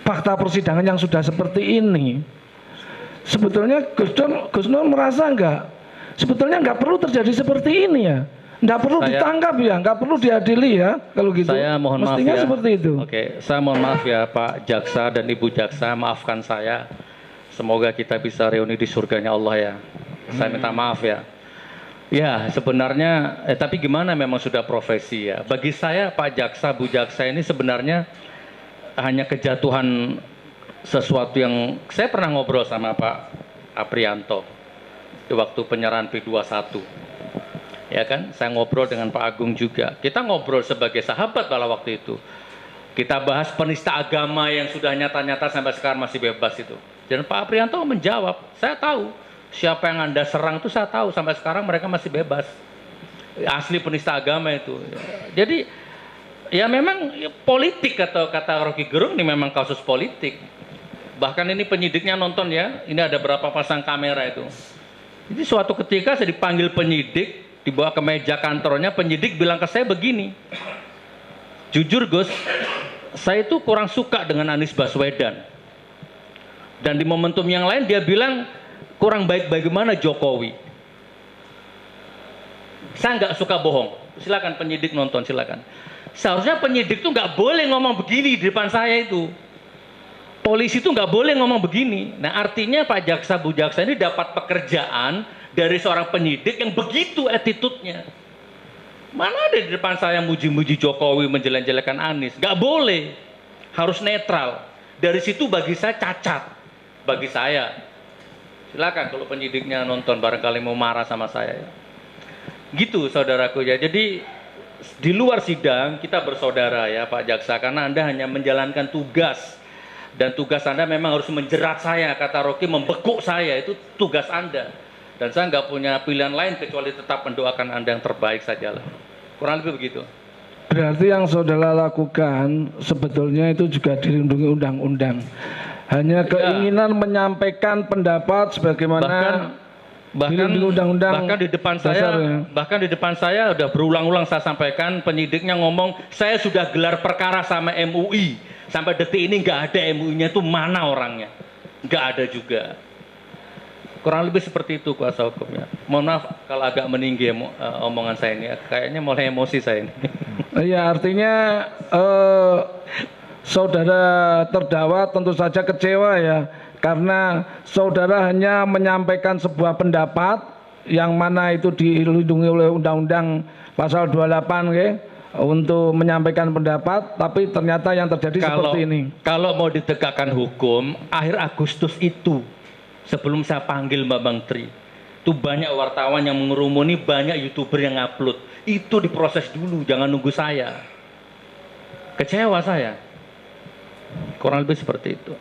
fakta persidangan yang sudah seperti ini, sebetulnya Gus Nur merasa sebetulnya nggak perlu terjadi seperti ini ya, nggak perlu ditangkap ya, nggak perlu diadili ya, kalau gitu. Saya mohon mestinya maaf ya. Seperti itu. Oke, saya mohon maaf ya Pak Jaksa dan Ibu Jaksa, maafkan saya. Semoga kita bisa reuni di surganya Allah ya. Saya minta maaf ya. Ya sebenarnya, tapi gimana memang sudah profesi ya. Bagi saya Pak Jaksa, Bu Jaksa ini sebenarnya hanya kejatuhan sesuatu yang saya pernah ngobrol sama Pak Aprianto. di waktu penyerahan P21. Ya kan, saya ngobrol dengan Pak Agung juga. Kita ngobrol sebagai sahabat pada waktu itu. Kita bahas penista agama yang sudah nyata-nyata sampai sekarang masih bebas itu. Dan Pak Aprianto menjawab, saya tahu siapa yang Anda serang itu saya tahu, sampai sekarang mereka masih bebas. Asli penista agama itu. Jadi ya memang politik, atau kata Rocky Gerung, ini memang kasus politik. Bahkan ini penyidiknya nonton ya, ini ada berapa pasang kamera itu. Jadi suatu ketika saya dipanggil penyidik, dibawa ke meja kantornya, penyidik bilang ke saya begini, jujur Gus, saya itu kurang suka dengan Anies Baswedan. Dan di momentum yang lain dia bilang kurang baik bagaimana Jokowi. Saya nggak suka bohong. Silakan penyidik nonton, silakan. Seharusnya penyidik tuh nggak boleh ngomong begini di depan saya itu. Polisi tuh nggak boleh ngomong begini. Nah artinya Pak Jaksa Bu Jaksa ini dapat pekerjaan dari seorang penyidik yang begitu attitude-nya. Mana ada di depan saya muji-muji Jokowi, menjelek-jelekan Anies. Nggak boleh. Harus netral. Dari situ bagi saya cacat. Bagi saya. Silakan kalau penyidiknya nonton, barangkali mau marah sama saya. Gitu saudaraku ya. Jadi di luar sidang kita bersaudara ya Pak Jaksa, karena Anda hanya menjalankan tugas. Dan tugas Anda memang harus menjerat saya, kata Rocky, membekuk saya, itu tugas Anda. Dan saya nggak punya pilihan lain kecuali tetap mendoakan Anda yang terbaik sajalah. Kurang lebih begitu. Berarti yang saudara lakukan sebetulnya itu juga dilindungi undang-undang. Hanya keinginan menyampaikan pendapat sebagaimana bahkan undang-undang. Bahkan di depan saya udah berulang-ulang saya sampaikan, penyidiknya ngomong saya sudah gelar perkara sama MUI. Sampai detik ini nggak ada MUI-nya, itu mana orangnya? Nggak ada juga. Kurang lebih seperti itu kuasa hukumnya. Mohon maaf kalau agak meninggi omongan saya ini. Kayaknya mulai emosi saya ini. Iya, artinya saudara terdakwa tentu saja kecewa ya, karena saudara hanya menyampaikan sebuah pendapat yang mana itu dilindungi oleh Undang-Undang Pasal 28 ya. Untuk menyampaikan pendapat, tapi ternyata yang terjadi seperti ini. Kalau mau ditegakkan hukum, akhir Agustus itu, sebelum saya panggil Mbak Bang Tri, itu banyak wartawan yang mengerumuni, banyak YouTuber yang upload. Itu diproses dulu, jangan nunggu saya. Kecewa saya. Kurang lebih seperti itu.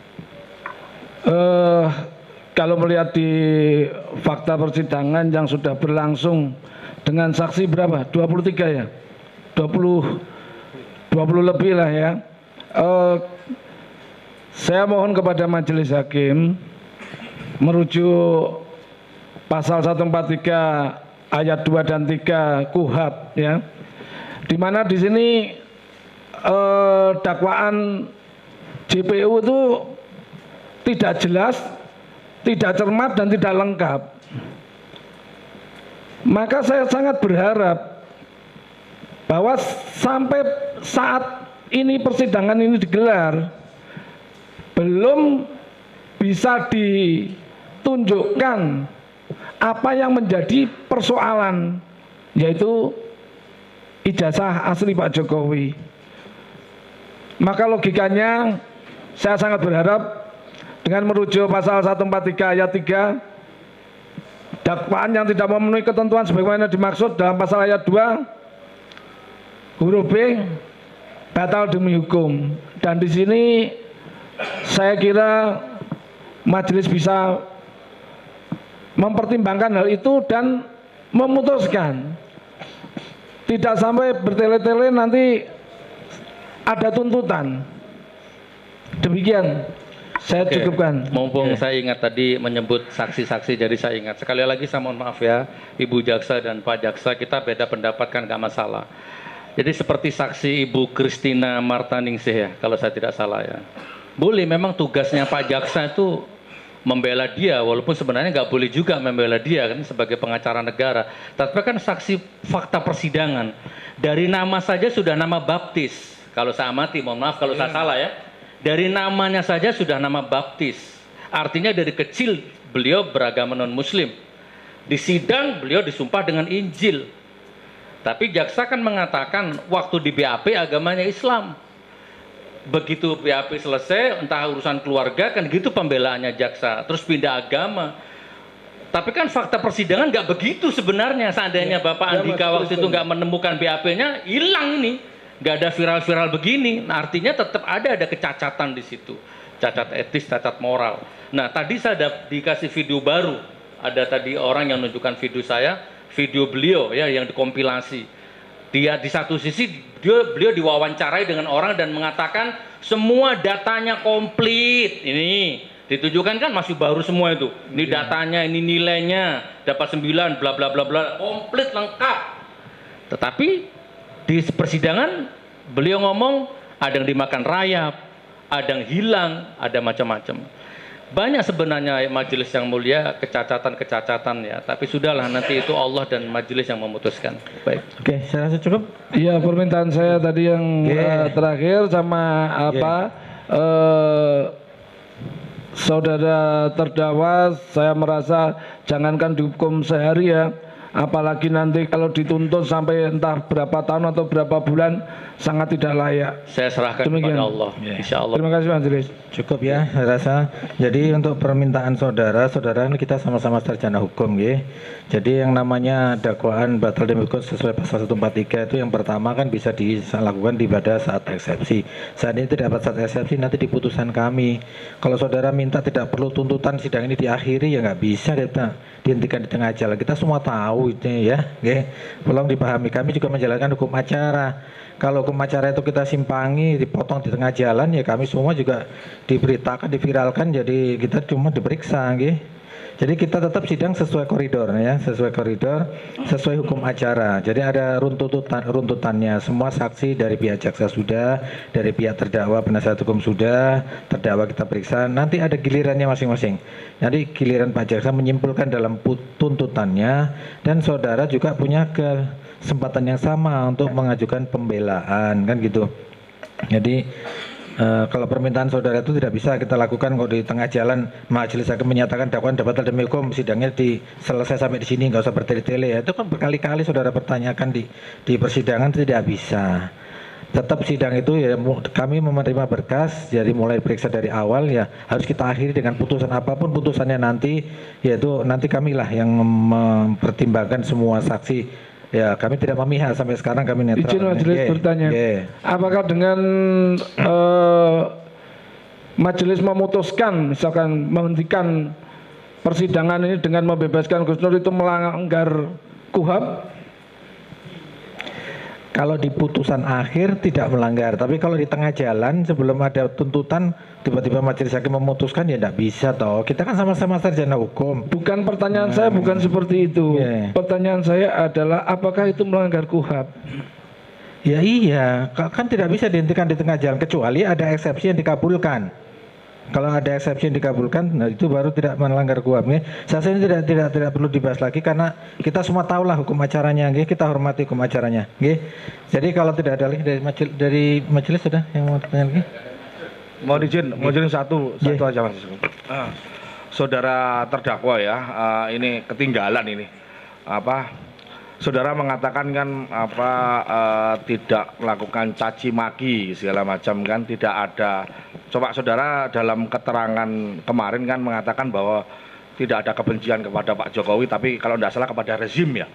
Kalau melihat di fakta persidangan yang sudah berlangsung dengan saksi berapa? 23 ya? 20 lebih lah ya. Saya mohon kepada majelis hakim merujuk pasal 143 ayat 2 dan 3 KUHP ya. Di mana di sini dakwaan JPU itu tidak jelas, tidak cermat dan tidak lengkap. Maka saya sangat berharap bahwa sampai saat ini persidangan ini digelar belum bisa ditunjukkan apa yang menjadi persoalan, yaitu ijazah asli Pak Jokowi. Maka logikanya saya sangat berharap dengan merujuk pasal 143 ayat 3, dakwaan yang tidak memenuhi ketentuan sebagaimana dimaksud dalam pasal ayat 2 huruf B batal demi hukum. Dan di sini saya kira majelis bisa mempertimbangkan hal itu dan memutuskan. Tidak sampai bertele-tele nanti ada tuntutan. Demikian saya cukupkan. Mumpung saya ingat tadi menyebut saksi-saksi, jadi saya ingat. Sekali lagi saya mohon maaf ya, Ibu Jaksa dan Pak Jaksa, kita beda pendapat kan nggak masalah. Jadi seperti saksi Ibu Christina Martaningsih ya, kalau saya tidak salah ya. Boleh, memang tugasnya Pak Jaksa itu membela dia, walaupun sebenarnya nggak boleh juga membela dia kan sebagai pengacara negara. Tapi kan saksi fakta persidangan. Dari nama saja sudah nama baptis. Kalau saya amati, mohon maaf kalau saya salah ya. Dari namanya saja sudah nama baptis. Artinya dari kecil beliau beragama non-muslim. Di sidang beliau disumpah dengan Injil. Tapi jaksa kan mengatakan waktu di BAP agamanya Islam. Begitu BAP selesai, entah urusan keluarga kan gitu pembelaannya jaksa. Terus pindah agama. Tapi kan fakta persidangan nggak begitu sebenarnya. Seandainya Bapak Andika waktu itu nggak menemukan BAP-nya, hilang ini. Nggak ada viral-viral begini. Nah, artinya tetap ada kecacatan di situ. Cacat etis, cacat moral. Nah, tadi saya dikasih video baru. Ada tadi orang yang menunjukkan video saya, video beliau ya yang dikompilasi. Dia di satu sisi beliau diwawancarai dengan orang dan mengatakan semua datanya komplit. Ini ditujukan kan masih baru semua itu. Ini datanya, ini nilainya, dapat 9, bla bla bla bla, komplit lengkap. Tetapi di persidangan beliau ngomong ada yang dimakan rayap, ada yang hilang, ada macam-macam. Banyak sebenarnya majelis yang mulia kecacatan-kecacatan ya, tapi sudahlah nanti itu Allah dan majelis yang memutuskan. Baik. Oke, saya rasa cukup. Iya, permintaan saya tadi yang terakhir sama saudara terdakwa, saya merasa jangankan dihukum sehari ya, apalagi nanti kalau dituntut sampai entah berapa tahun atau berapa bulan, sangat tidak layak. Saya serahkan kepada Allah, insya Allah. Terima kasih majelis. Cukup ya, saya rasa. Jadi untuk permintaan saudara kita sama-sama sarjana hukum, ya. Jadi yang namanya dakwaan batal demi hukum sesuai pasal 143 itu yang pertama kan bisa dilakukan pada saat eksepsi. Saat ini tidak pada saat eksepsi, nanti di putusan kami. Kalau saudara minta tidak perlu tuntutan sidang ini diakhiri, ya nggak bisa dihentikan di tengah jalan. Kita semua tahu itu ya, tolong dipahami. Kami juga menjalankan hukum acara. Kalau hukum acara itu kita simpangi, dipotong di tengah jalan, ya kami semua juga diberitakan, diviralkan, jadi kita cuma diperiksa, Jadi kita tetap sidang sesuai koridor, ya, sesuai koridor, sesuai hukum acara. Jadi ada runtutannya. Semua saksi dari pihak jaksa sudah, dari pihak terdakwa penasihat hukum sudah, terdakwa kita periksa. Nanti ada gilirannya masing-masing. Nanti giliran Pak Jaksa menyimpulkan dalam tuntutannya, dan saudara juga punya kesempatan yang sama untuk mengajukan pembelaan, kan gitu. Jadi kalau permintaan saudara itu tidak bisa kita lakukan kok di tengah jalan majelis hakim menyatakan dakwaan batal demi hukum, sidangnya selesai sampai di sini, nggak usah bertele-tele ya. Itu kan berkali-kali saudara pertanyakan di persidangan, tidak bisa. Tetap sidang itu ya kami menerima berkas, jadi mulai periksa dari awal ya harus kita akhiri dengan putusan apapun putusannya nanti, yaitu nanti kamilah yang mempertimbangkan semua saksi. Ya, kami tidak memihak sampai sekarang, kami netral. Izin majelis bertanya, apakah dengan majelis memutuskan misalkan menghentikan persidangan ini dengan membebaskan Gus Nur itu melanggar KUHAP? Kalau di putusan akhir tidak melanggar, tapi kalau di tengah jalan sebelum ada tuntutan tiba-tiba majelis hakim memutuskan, ya tidak bisa toh. Kita kan sama-sama sarjana hukum. Bukan pertanyaan saya bukan seperti itu. Pertanyaan saya adalah apakah itu melanggar KUHAP? Ya iya, kan tidak bisa dihentikan di tengah jalan kecuali ada eksepsi yang dikabulkan. Kalau ada eksepsi yang dikabulkan, nah itu baru tidak melanggar KUHAP. Saya ini tidak perlu dibahas lagi karena kita semua tahulah hukum acaranya, kita hormati hukum acaranya. Jadi kalau tidak ada lagi dari majelis sudah yang mau tanya lagi? Mau izin satu aja Mas. Saudara terdakwa ya, ini ketinggalan ini. Saudara mengatakan kan tidak melakukan caci maki segala macam kan, tidak ada. Coba saudara dalam keterangan kemarin kan mengatakan bahwa tidak ada kebencian kepada Pak Jokowi, tapi kalau tidak salah kepada rezim ya,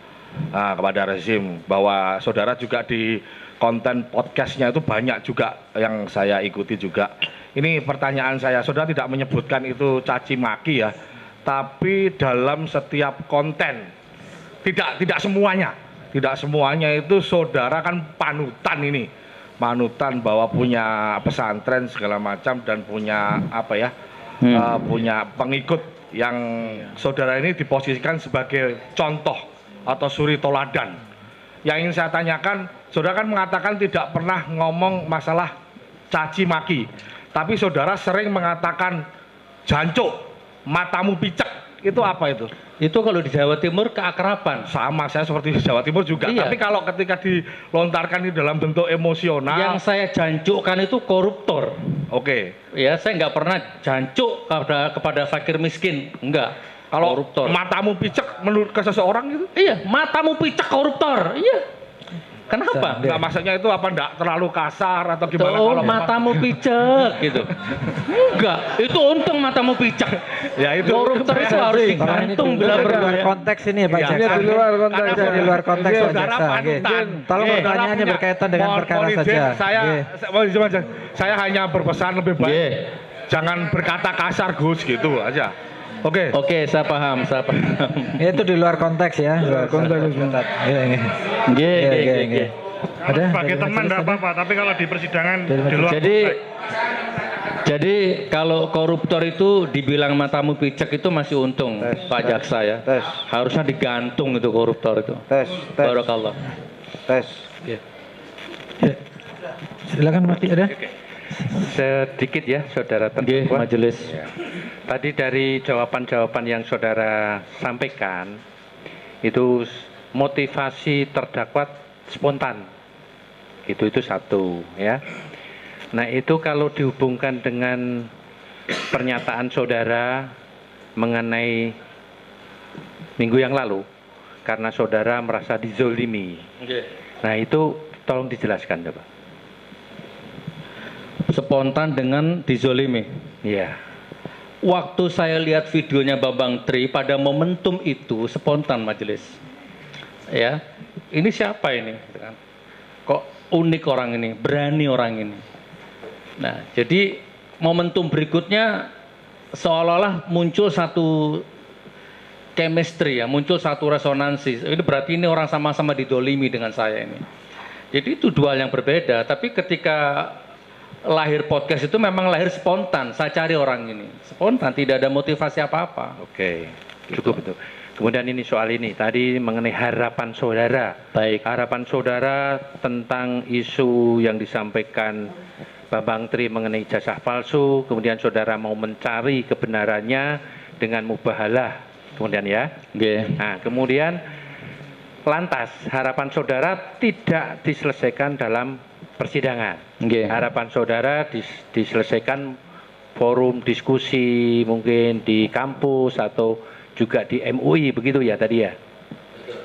kepada rezim. Bahwa saudara juga di konten podcastnya itu banyak juga yang saya ikuti juga. Ini pertanyaan saya, saudara tidak menyebutkan itu caci maki ya, tapi dalam setiap konten, tidak semuanya itu saudara kan panutan ini. Panutan bahwa punya pesantren segala macam dan punya punya pengikut yang saudara ini diposisikan sebagai contoh atau suri toladan. Yang ingin saya tanyakan, saudara kan mengatakan tidak pernah ngomong masalah caci maki, tapi saudara sering mengatakan jancuk, matamu picek, itu apa itu? Itu kalau di Jawa Timur keakraban. Sama, saya seperti di Jawa Timur juga. Iya. Tapi kalau ketika dilontarkan di dalam bentuk emosional. Yang saya jancukkan itu koruptor. Oke. Ya, saya nggak pernah jancuk kepada fakir miskin. Enggak. Kalau koruptor. Matamu picek menurut ke seseorang gitu? Iya, matamu picek koruptor. Iya. Kenapa? Nggak, maksudnya itu apa enggak terlalu kasar atau gimana? Oh, matamu picek gitu. Enggak, itu untung matamu picek. Ya itu. Koruptor itu harus digantung bila di luar perlu. konteks ini ya Pak Iya, Jaksa. di luar konteks. Di luar konteks Pak Jaksa. Tolong pertanyaannya berkaitan dengan perkara saja. Saya hanya berpesan lebih baik. Jangan berkata kasar Gus gitu aja. Oke. Oke, saya paham. Itu di luar konteks ya. Di luar konteks. Iya. Ada Sebagai teman enggak apa-apa, tapi kalau di persidangan di luar Jadi kalau koruptor itu dibilang matamu picek itu masih untung Pak Jaksa ya. Harusnya digantung itu koruptor itu. Barakallah. Silakan Mati ada. Sedikit ya saudara terdakwa. Majelis. Tadi dari jawaban-jawaban yang saudara sampaikan itu motivasi terdakwa spontan. Itu satu ya. Nah, itu kalau dihubungkan dengan pernyataan saudara mengenai minggu yang lalu karena saudara merasa dizolimi. Nah, itu tolong dijelaskan coba. Spontan dengan dizolimi. Iya. Waktu saya lihat videonya Bambang Tri pada momentum itu spontan majelis. Ya, ini siapa ini? Kok unik orang ini, berani orang ini. Nah, jadi momentum berikutnya seolah-olah muncul satu chemistry ya, muncul satu resonansi. Ini berarti ini orang sama-sama didolimi dengan saya ini. Jadi itu dua hal yang berbeda. Tapi ketika lahir podcast itu memang lahir spontan. Saya cari orang ini spontan, tidak ada motivasi apa-apa. Oke, cukup itu. Kemudian ini soal ini tadi mengenai harapan saudara. Baik. Harapan saudara tentang isu yang disampaikan Bambang Tri mengenai ijazah palsu. Kemudian saudara mau mencari kebenarannya dengan mubahalah. Kemudian ya. Nah, kemudian lantas harapan saudara tidak diselesaikan dalam persidangan. Harapan saudara diselesaikan forum diskusi mungkin di kampus atau juga di MUI begitu ya tadi ya.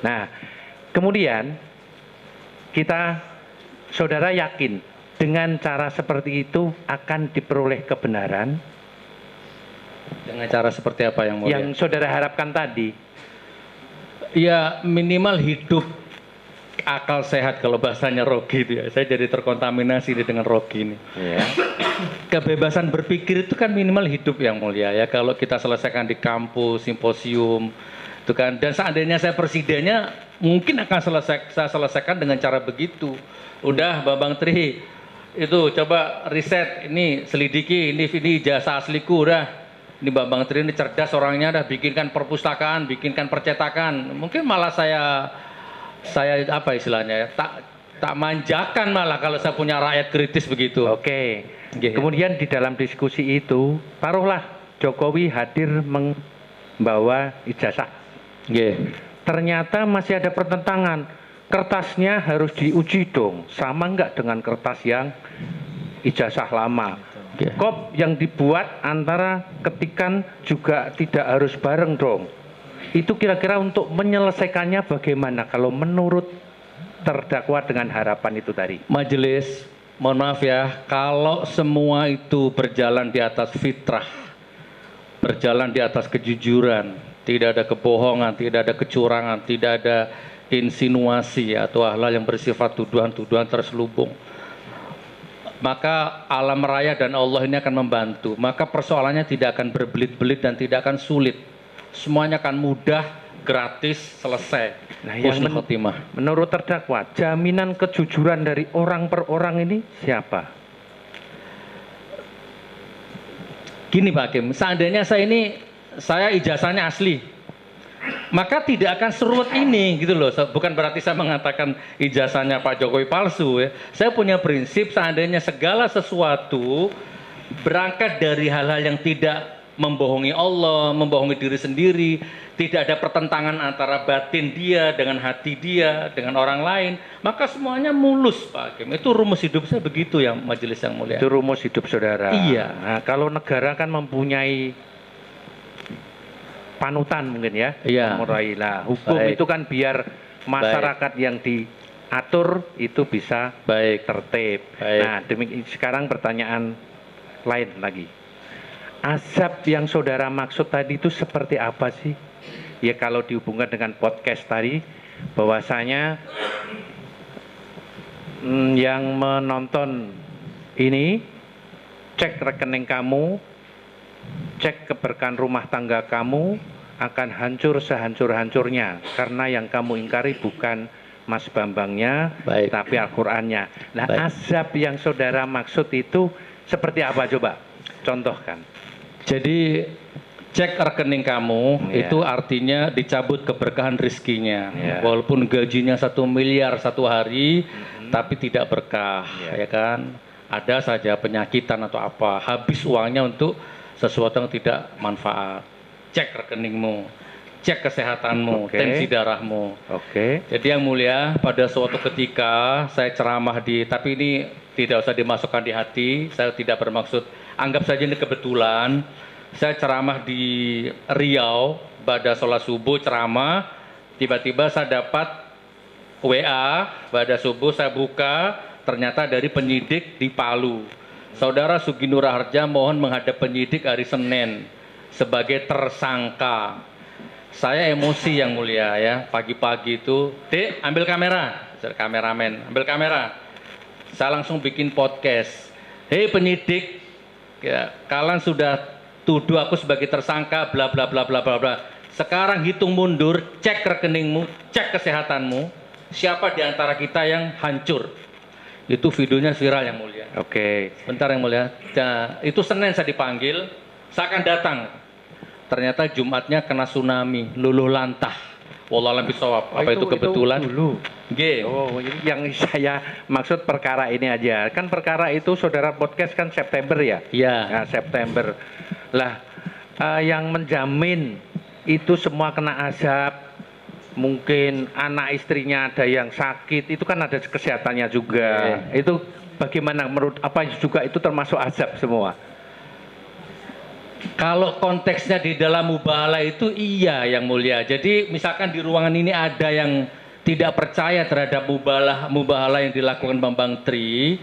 Nah, kemudian saudara yakin dengan cara seperti itu akan diperoleh kebenaran? Dengan cara seperti apa yang mulia? Yang saudara harapkan tadi? Ya minimal hidup akal sehat kalau bahasanya Rogi itu ya. Saya jadi terkontaminasi dengan Rogi ini. Ya. Kebebasan berpikir itu kan minimal hidup yang mulia ya. Kalau kita selesaikan di kampus, simposium, itu kan. Dan seandainya saya presidennya, mungkin akan saya selesaikan dengan cara begitu. Udah Bambang Tri, itu coba riset, ini selidiki, ini ijazah asliku udah. Ini Bambang Tri ini cerdas orangnya, dah bikinkan perpustakaan, bikinkan percetakan. Mungkin malah saya apa istilahnya ya, tak manjakan malah kalau saya punya rakyat kritis begitu. Oke. Kemudian di dalam diskusi itu, taruhlah Jokowi hadir membawa ijazah. Ternyata masih ada pertentangan. Kertasnya harus diuji dong, sama enggak dengan kertas yang ijazah lama. Kop yang dibuat antara ketikan juga tidak harus bareng dong. Itu kira-kira untuk menyelesaikannya bagaimana kalau menurut terdakwa dengan harapan itu tadi? Majelis, mohon maaf ya, kalau semua itu berjalan di atas fitrah, berjalan di atas kejujuran, tidak ada kebohongan, tidak ada kecurangan, tidak ada insinuasi atau hal-hal yang bersifat tuduhan-tuduhan terselubung, maka alam raya dan Allah ini akan membantu. Maka persoalannya tidak akan berbelit-belit dan tidak akan sulit. Semuanya akan mudah, gratis, selesai. Nah, yang menurut terdakwa, jaminan kejujuran dari orang per orang ini siapa? Gini Pak Hakim, seandainya saya ijazahnya asli, maka tidak akan seruat ini gitu loh. Bukan berarti saya mengatakan ijazahnya Pak Jokowi palsu ya. Saya punya prinsip seandainya segala sesuatu berangkat dari hal-hal yang tidak membohongi Allah, membohongi diri sendiri, tidak ada pertentangan antara batin dia dengan hati dia, dengan orang lain, maka semuanya mulus Pak Hakim. Itu rumus hidup saya begitu ya majelis yang mulia. Itu rumus hidup saudara. Iya. Nah, kalau negara kan mempunyai panutan mungkin ya. Iya. Nah, hukum itu kan biar masyarakat yang atur itu bisa tertib. Nah, sekarang pertanyaan lain lagi. Azab yang saudara maksud tadi itu seperti apa sih? Ya kalau dihubungkan dengan podcast tadi, bahwasanya yang menonton ini cek rekening kamu, cek keberkahan rumah tangga kamu akan hancur sehancur-hancurnya karena yang kamu ingkari bukan Mas Bambangnya, tapi Al-Qur'annya. Nah, azab yang saudara maksud itu seperti apa coba? Contohkan. Jadi cek rekening kamu itu artinya dicabut keberkahan rizkinya. Walaupun gajinya 1 miliar satu hari, tapi tidak berkah, ya kan? Ada saja penyakitan atau apa, habis uangnya untuk sesuatu yang tidak manfaat. Cek rekeningmu, cek kesehatanmu, tensi darahmu. Jadi yang mulia, pada suatu ketika saya ceramah tapi ini tidak usah dimasukkan di hati, saya tidak bermaksud, anggap saja ini kebetulan. Saya ceramah di Riau, pada sholat subuh ceramah, tiba-tiba saya dapat WA, pada subuh saya buka, ternyata dari penyidik di Palu. Saudara Sugi Nur Raharja mohon menghadap penyidik hari Senin sebagai tersangka. Saya emosi yang mulia ya, pagi-pagi itu, Dek ambil kamera, kameramen, ambil kamera. Saya langsung bikin podcast. Hei penyidik, ya, kalian sudah tuduh aku sebagai tersangka, bla bla bla bla bla bla. Sekarang hitung mundur, cek rekeningmu, cek kesehatanmu. Siapa di antara kita yang hancur? Itu videonya viral yang mulia. Bentar yang mulia. Nah, itu Senin saya dipanggil, saya akan datang. Ternyata Jumatnya kena tsunami, luluh lantah. Wallahualam bishawab. Apa itu kebetulan? Dulu. Oh, ini yang saya maksud perkara ini aja. Kan perkara itu saudara podcast kan September ya? Iya. Nah, September. Lah, yang menjamin itu semua kena azab. Mungkin anak istrinya ada yang sakit, itu kan ada kesehatannya juga. Itu bagaimana menurut apa juga itu termasuk azab semua? Kalau konteksnya di dalam mubahalah itu iya yang mulia. Jadi misalkan di ruangan ini ada yang tidak percaya terhadap mubahalah yang dilakukan Bambang Tri,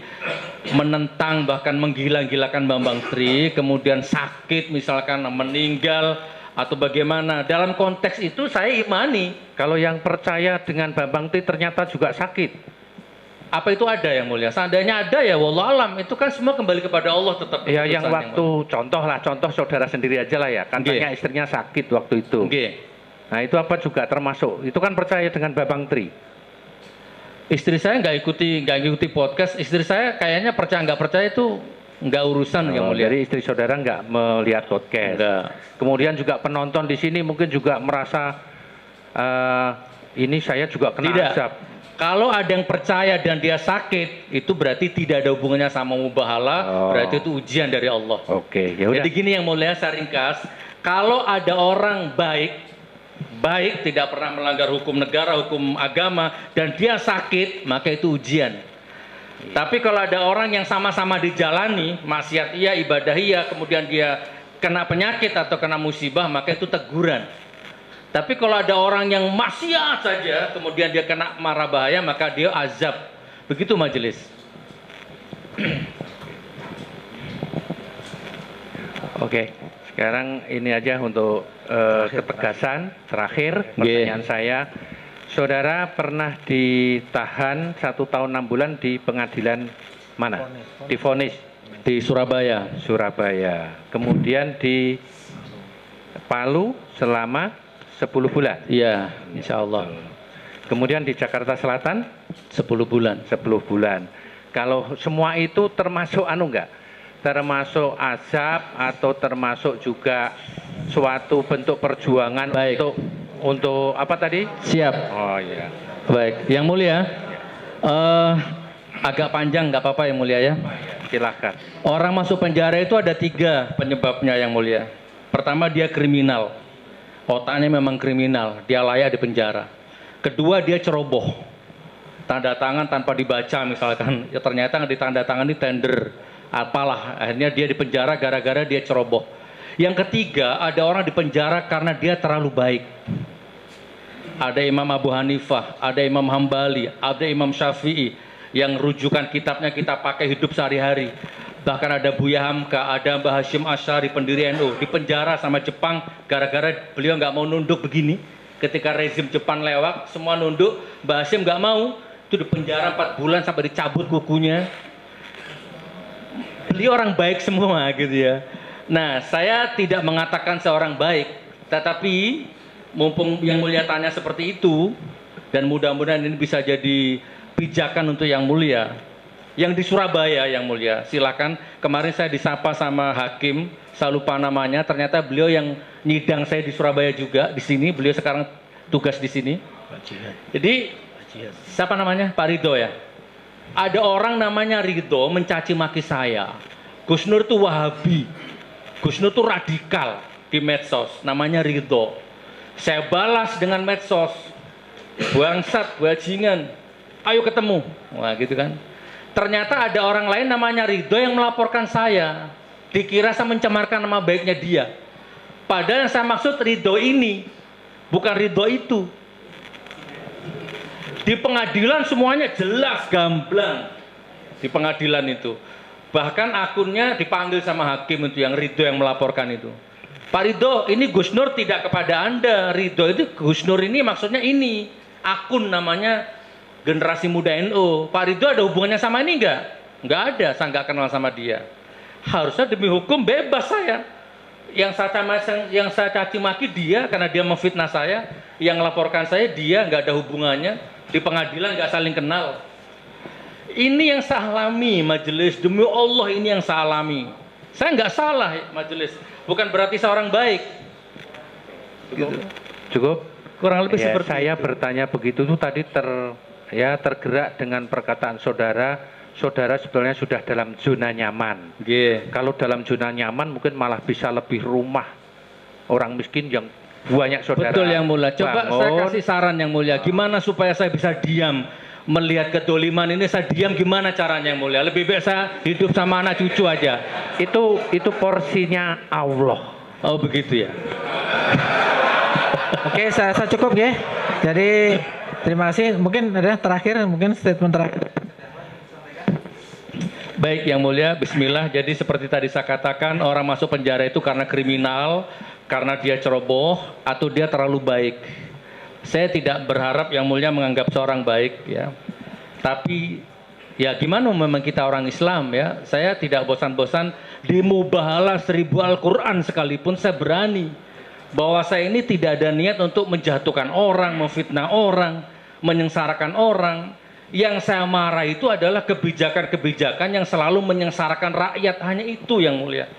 menentang bahkan menggila-gilakan Bambang Tri, kemudian sakit misalkan meninggal atau bagaimana. Dalam konteks itu saya imani. Kalau yang percaya dengan Bambang Tri ternyata juga sakit. Apa itu ada yang mulia? Seandainya ada ya wallahualam, itu kan semua kembali kepada Allah tetap. Ya yang waktu contoh saudara sendiri aja lah ya. Katanya istrinya sakit waktu itu. Nah itu apa juga termasuk? Itu kan percaya dengan Bambang Tri. Istri saya nggak ikuti podcast. Istri saya kayaknya percaya nggak percaya itu nggak urusan yang mulia. Jadi istri saudara nggak melihat podcast. Enggak. Kemudian juga penonton di sini mungkin juga merasa ini saya juga kena azab. Kalau ada yang percaya dan dia sakit, itu berarti tidak ada hubungannya sama mubahalah, berarti itu ujian dari Allah. Ya udah. Jadi gini yang mulia, saya ringkas. Kalau ada orang baik tidak pernah melanggar hukum negara, hukum agama, dan dia sakit, maka itu ujian. Tapi kalau ada orang yang sama-sama dijalani, maksiat iya, ibadah iya, kemudian dia kena penyakit atau kena musibah, maka itu teguran. Tapi kalau ada orang yang maksiat saja, kemudian dia kena mara bahaya, maka dia azab. Begitu majelis. Sekarang ini aja untuk ketegasan terakhir pertanyaan saya. Saudara pernah ditahan 1 tahun 6 bulan di pengadilan mana? Divonis di Surabaya. Kemudian di Palu selama 10 bulan. Iya, insya Allah. Kemudian di Jakarta Selatan 10 bulan. 10 bulan. Kalau semua itu termasuk enggak? Termasuk azab atau termasuk juga suatu bentuk perjuangan untuk apa tadi? Siap. Oh iya. Baik, yang mulia. Agak panjang nggak apa-apa yang mulia ya. Silahkan. Orang masuk penjara itu ada 3 penyebabnya yang mulia. Pertama dia kriminal. Otaknya memang kriminal, dia layak di penjara. Kedua dia ceroboh, tanda tangan tanpa dibaca misalkan, ya ternyata ditanda tangan di tender, apalah, akhirnya dia di penjara gara-gara dia ceroboh. Yang ketiga ada orang di penjara karena dia terlalu baik. ada Imam Abu Hanifah, ada Imam Hambali, ada Imam Syafi'i yang rujukan kitabnya kita pakai hidup sehari-hari. Bahkan ada Buya Hamka, ada Mbah Hashim Asy'ari pendiri NU dipenjara sama Jepang gara-gara beliau nggak mau nunduk begini. Ketika rezim Jepang lewat, semua nunduk, Mbah Hashim nggak mau, itu dipenjara 4 bulan sampai dicabut kukunya. Beliau orang baik semua gitu ya. Nah, saya tidak mengatakan seorang baik, tetapi mumpung yang mulia tanya seperti itu, dan mudah-mudahan ini bisa jadi pijakan untuk yang mulia. Yang di Surabaya yang mulia, silakan. Kemarin saya disapa sama hakim, saya lupa namanya, ternyata beliau yang nyidang saya di Surabaya juga, di sini, beliau sekarang tugas di sini. Jadi, siapa namanya? Pak Ridho ya? Ada orang namanya Ridho mencaci maki saya. Gus Nur itu Wahabi, Gus Nur itu radikal di medsos, namanya Ridho. Saya balas dengan medsos, bangsat, bajingan, ayo ketemu. Wah gitu kan. Ternyata ada orang lain namanya Ridho yang melaporkan saya. Dikira saya mencemarkan nama baiknya dia. Padahal yang saya maksud Ridho ini, bukan Ridho itu. Di pengadilan semuanya jelas, gamblang. Di pengadilan itu. Bahkan akunnya dipanggil sama hakim itu, yang Ridho yang melaporkan itu. Pak Ridho, ini Gus Nur tidak kepada Anda. Ridho itu, Gus Nur ini maksudnya ini. Akun namanya Generasi Muda NU. Pak Ridho ada hubungannya sama ini enggak? Enggak ada, saya enggak kenal sama dia. Harusnya demi hukum bebas saya. Yang saya caci maki dia karena dia memfitnah saya. Yang laporkan saya dia, enggak ada hubungannya. Di pengadilan enggak saling kenal. Ini yang saya alami majelis, demi Allah ini yang saya alami. Saya enggak salah majelis, bukan berarti seorang baik. Cukup? Kurang lebih ya, seperti saya itu. bertanya begitu tuh tadi tergerak dengan perkataan saudara sebetulnya sudah dalam zona nyaman. Kalau dalam zona nyaman mungkin malah bisa lebih rumah orang miskin yang banyak saudara. Betul yang mulia. Coba bangun. saya kasih saran yang mulia. Gimana supaya saya bisa diam melihat kedoliman ini? Saya diam gimana caranya yang mulia? Lebih baik saya hidup sama anak cucu aja. Itu porsinya Allah. Oh begitu ya. Oke, saya cukup ya. Jadi terima kasih. Mungkin ada terakhir, mungkin statement terakhir. Baik yang mulia, bismillah. Jadi seperti tadi saya katakan, orang masuk penjara itu karena kriminal, karena dia ceroboh, atau dia terlalu baik. Saya tidak berharap yang mulia menganggap seorang baik ya. Tapi ya gimana memang kita orang Islam ya. Saya tidak bosan-bosan di mubahalah 1000 Al-Quran sekalipun saya berani. Bahwa saya ini tidak ada niat untuk menjatuhkan orang, memfitnah orang, menyengsarakan orang. Yang saya marah itu adalah kebijakan-kebijakan yang selalu menyengsarakan rakyat, hanya itu yang mulia.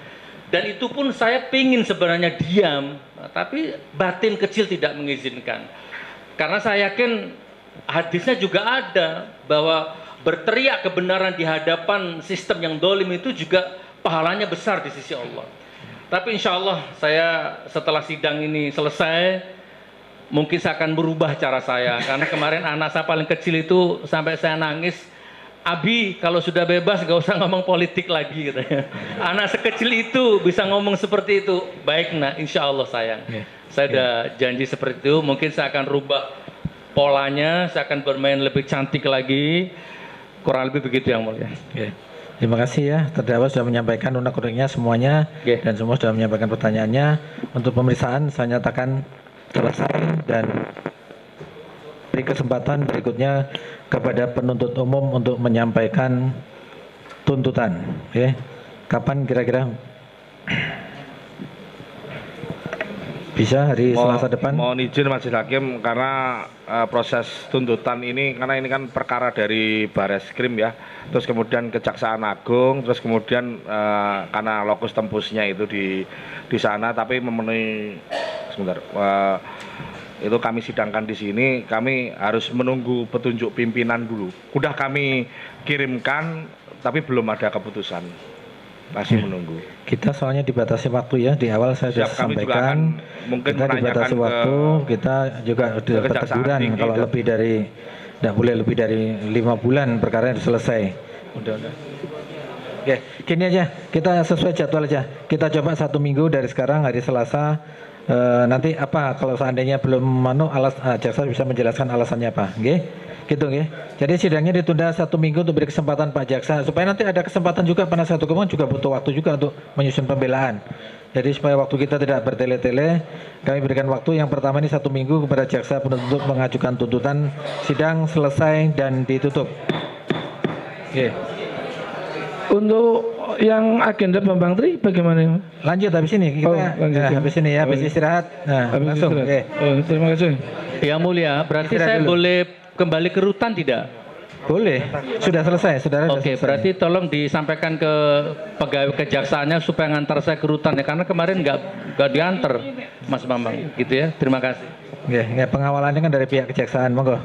Dan itu pun saya pingin sebenarnya diam, tapi batin kecil tidak mengizinkan. Karena saya yakin hadisnya juga ada bahwa berteriak kebenaran di hadapan sistem yang dolim itu juga pahalanya besar di sisi Allah. Tapi insya Allah saya setelah sidang ini selesai, mungkin saya akan berubah cara saya. Karena kemarin anak saya paling kecil itu sampai saya nangis, Abi kalau sudah bebas gak usah ngomong politik lagi katanya. Anak sekecil itu bisa ngomong seperti itu. Baik nak, insya Allah sayang. Saya udah janji seperti itu. Mungkin saya akan rubah polanya, saya akan bermain lebih cantik lagi. Kurang lebih begitu yang mulia. Terima kasih ya, terdakwa sudah menyampaikan unek-uneknya semuanya dan semua sudah menyampaikan pertanyaannya. Untuk pemeriksaan saya nyatakan selesai dan beri kesempatan berikutnya kepada penuntut umum untuk menyampaikan tuntutan. Kapan kira-kira bisa hari Selasa depan? Mohon izin Majelis Hakim karena proses tuntutan ini, karena ini kan perkara dari Bareskrim ya, terus kemudian Kejaksaan Agung, terus kemudian karena lokus tembusnya itu di sana, tapi memenuhi sebentar. Itu kami sidangkan di sini, kami harus menunggu petunjuk pimpinan dulu. Udah kami kirimkan, tapi belum ada keputusan. Masih menunggu. Kita soalnya dibatasi waktu ya, di awal saya sudah sampaikan. Mungkin kita dibatasi waktu, kita juga sudah keteguran kalau lebih dari, tidak boleh lebih dari 5 bulan perkara yang selesai. Udah. Oke, gini aja, kita sesuai jadwal aja. Kita coba 1 minggu dari sekarang hari Selasa nanti apa kalau seandainya belum jaksa bisa menjelaskan alasannya apa, nggih? Gitu nggih. Jadi sidangnya ditunda 1 minggu untuk beri kesempatan Pak Jaksa supaya nanti ada kesempatan juga penasihat hukum juga butuh waktu juga untuk menyusun pembelaan. Jadi supaya waktu kita tidak bertele-tele, kami berikan waktu yang pertama ini 1 minggu kepada jaksa penuntut mengajukan tuntutan, sidang selesai dan ditutup. Oke. Untuk yang agenda Bambang Tri bagaimana? Lanjut habis ini kita habis ini ya, habis istirahat. Nah, langsung. Oke. Terima kasih. Yang mulia, berarti saya boleh kembali ke rutan tidak? Boleh, sudah selesai, saudara. Oke, berarti tolong disampaikan ke pegawai kejaksaannya supaya ngantar saya ke rutan ya, karena kemarin nggak diantar, Mas Bambang, gitu ya. Terima kasih. Pengawalannya kan dari pihak kejaksaan, monggo.